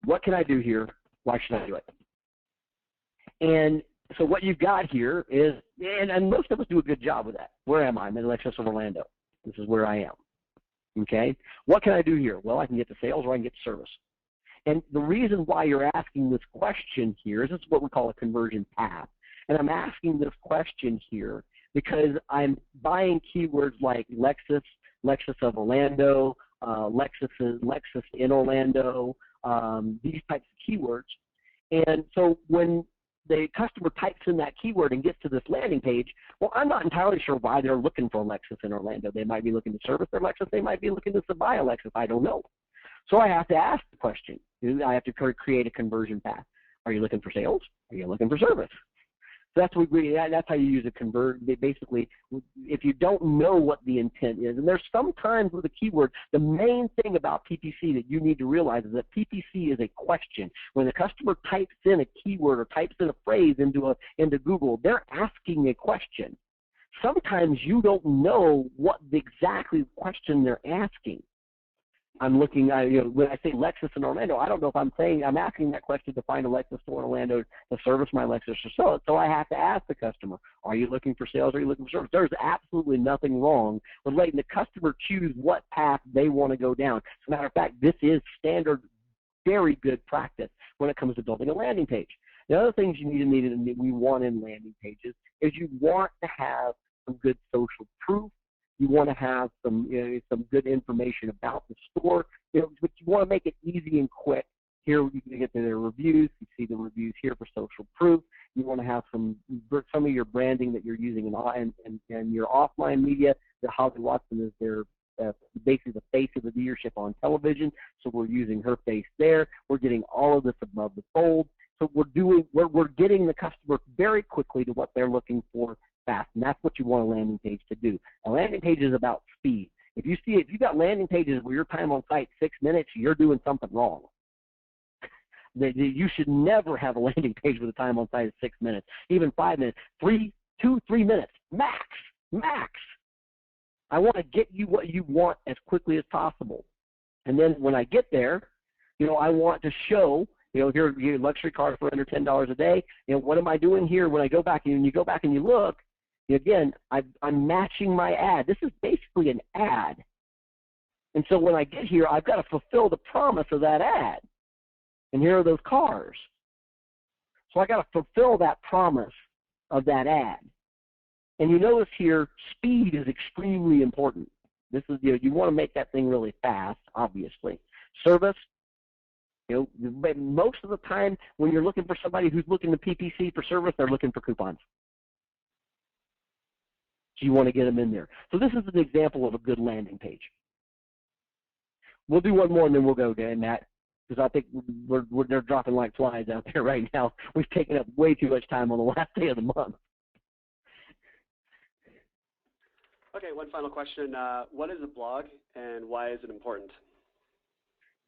What can I do here? Why should I do it? And so what you've got here is, and most of us do a good job with that. Where am I? I'm in Lexus of Orlando. This is where I am. Okay? What can I do here? Well, I can get to sales or I can get to service. And the reason why you're asking this question here is this is what we call a conversion path. And I'm asking this question here because I'm buying keywords like Lexus, Lexus of Orlando, Lexus in Orlando, these types of keywords. And so when the customer types in that keyword and gets to this landing page, well, I'm not entirely sure why they're looking for a Lexus in Orlando. They might be looking to service their Lexus. They might be looking to buy a Lexus. I don't know. So I have to ask the question. I have to create a conversion path. Are you looking for sales? Are you looking for service? So that's how you use a convert. Basically, if you don't know what the intent is, and there's sometimes with a keyword, the main thing about PPC that you need to realize is that PPC is a question. When the customer types in a keyword or types in a phrase into Google, they're asking a question. Sometimes you don't know what exactly the question they're asking. I'm looking, when I say Lexus in Orlando, I don't know if I'm asking that question to find a Lexus store in Orlando to service my Lexus or sell it. So I have to ask the customer, are you looking for sales or are you looking for service? There's absolutely nothing wrong with letting the customer choose what path they want to go down. As a matter of fact, this is standard, very good practice when it comes to building a landing page. The other things we want in landing pages is you want to have some good social proof. You want to have some good information about the store, but you want to make it easy and quick. Here you can get to their reviews. You see the reviews here for social proof. You want to have some of your branding that you're using in your offline media. That Holly Watson is their basically the face of the dealership on television, so we're using her face there. We're getting all of this above the fold. So we're getting the customer very quickly to what they're looking for fast, and that's what you want a landing page to do. A landing page is about speed. If you've got landing pages where your time on site 6 minutes, you're doing something wrong. You should never have a landing page with a time on site of 6 minutes, even 5 minutes, 3 minutes, max. I want to get you what you want as quickly as possible. And then when I get there, I want to show, here luxury cars for under $10 a day. What am I doing here when I go back and you go back and you look? Again, I'm matching my ad. This is basically an ad. And so when I get here, I've got to fulfill the promise of that ad. And here are those cars. So I got to fulfill that promise of that ad. And you notice here, speed is extremely important. This is, you want to make that thing really fast, obviously. Service, most of the time when you're looking for somebody who's looking to PPC for service, they're looking for coupons. So you want to get them in there. So this is an example of a good landing page. We'll do one more and then we'll go, Matt, because I think they're dropping like flies out there right now. We've taken up way too much time on the last day of the month. Okay, one final question. What is a blog and why is it important?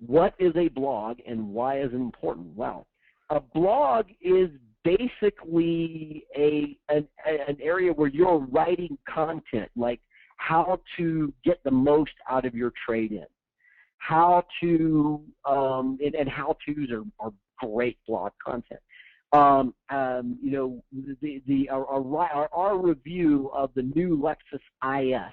What is a blog and why is it important? Well, a blog is basically an area where you're writing content, like how to get the most out of your trade-in, how to, and how-tos are great blog content. Our review of the new Lexus IS.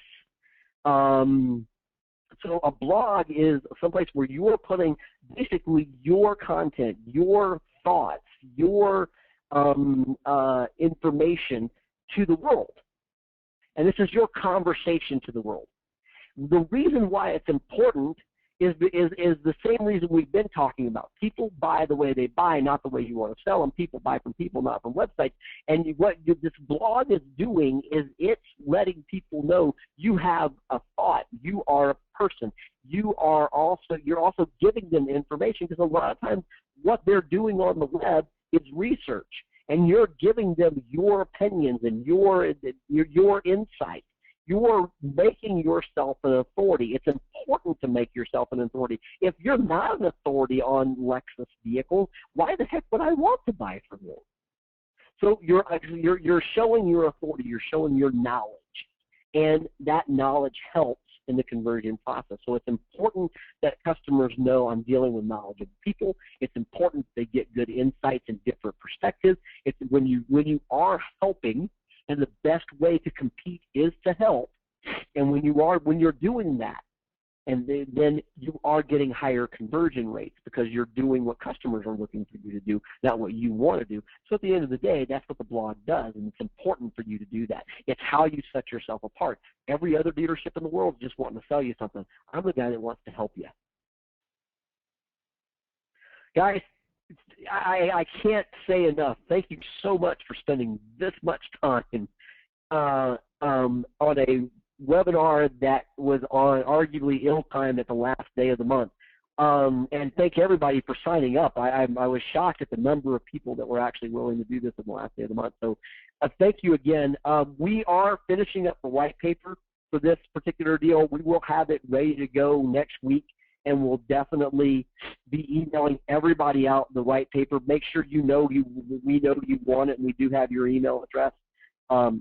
So a blog is someplace where you're putting basically your content, your thoughts, your information to the world. And this is your conversation to the world. The reason why it's important is the same reason we've been talking about. People buy the way they buy, not the way you want to sell them. People buy from people, not from websites. And this blog is doing is it's letting people know you have a thought, you are a person, you're also giving them information, because a lot of times what they're doing on the web is research, and you're giving them your opinions and your insight. You're making yourself an authority. It's important to make yourself an authority. If you're not an authority on Lexus vehicles, why the heck would I want to buy from you? So you're showing your authority. You're showing your knowledge, and that knowledge helps in the conversion process. So it's important that customers know I'm dealing with knowledgeable people. It's important they get good insights and different perspectives. It's when you are helping, and the best way to compete is to help. And when you're doing that, and then you are getting higher conversion rates, because you're doing what customers are looking for you to do, not what you want to do. So at the end of the day, that's what the blog does, and it's important for you to do that. It's how you set yourself apart. Every other dealership in the world is just wanting to sell you something. I'm the guy that wants to help you. Guys, I can't say enough. Thank you so much for spending this much time on a webinar that was on arguably ill-timed at the last day of the month. And thank everybody for signing up. I was shocked at the number of people that were actually willing to do this on the last day of the month. So thank you again. We are finishing up the white paper for this particular deal. We will have it ready to go next week, and we'll definitely be emailing everybody out the white paper. Make sure we know you want it, and we do have your email address.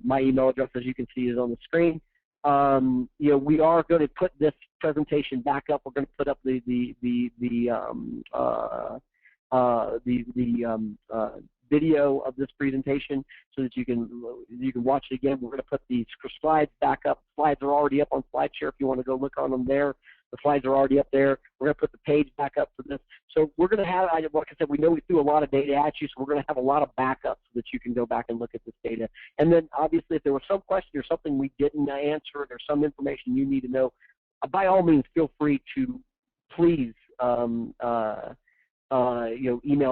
My email address, as you can see, is on the screen. We are going to put this presentation back up. We're going to put up the video of this presentation so that you can watch it again. We're going to put the slides back up. Slides are already up on SlideShare if you want to go look on them there. The slides are already up there. We're going to put the page back up for this. So we're going to have, like I said, we know we threw a lot of data at you, so we're going to have a lot of backups so that you can go back and look at this data. And then, obviously, if there was some question or something we didn't answer, or some information you need to know, by all means, feel free to please email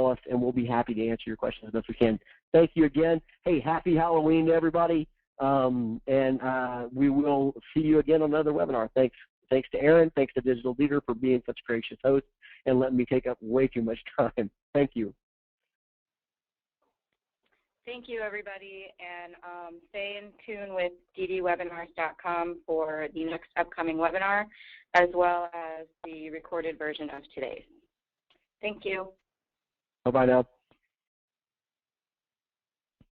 us, and we'll be happy to answer your questions as best we can. Thank you again. Hey, happy Halloween to everybody, and we will see you again on another webinar. Thanks. Thanks to Aaron. Thanks to Digital Leader for being such a gracious host and letting me take up way too much time. Thank you. Thank you, everybody, and stay in tune with ddwebinars.com for the next upcoming webinar, as well as the recorded version of today's. Thank you. Bye-bye now.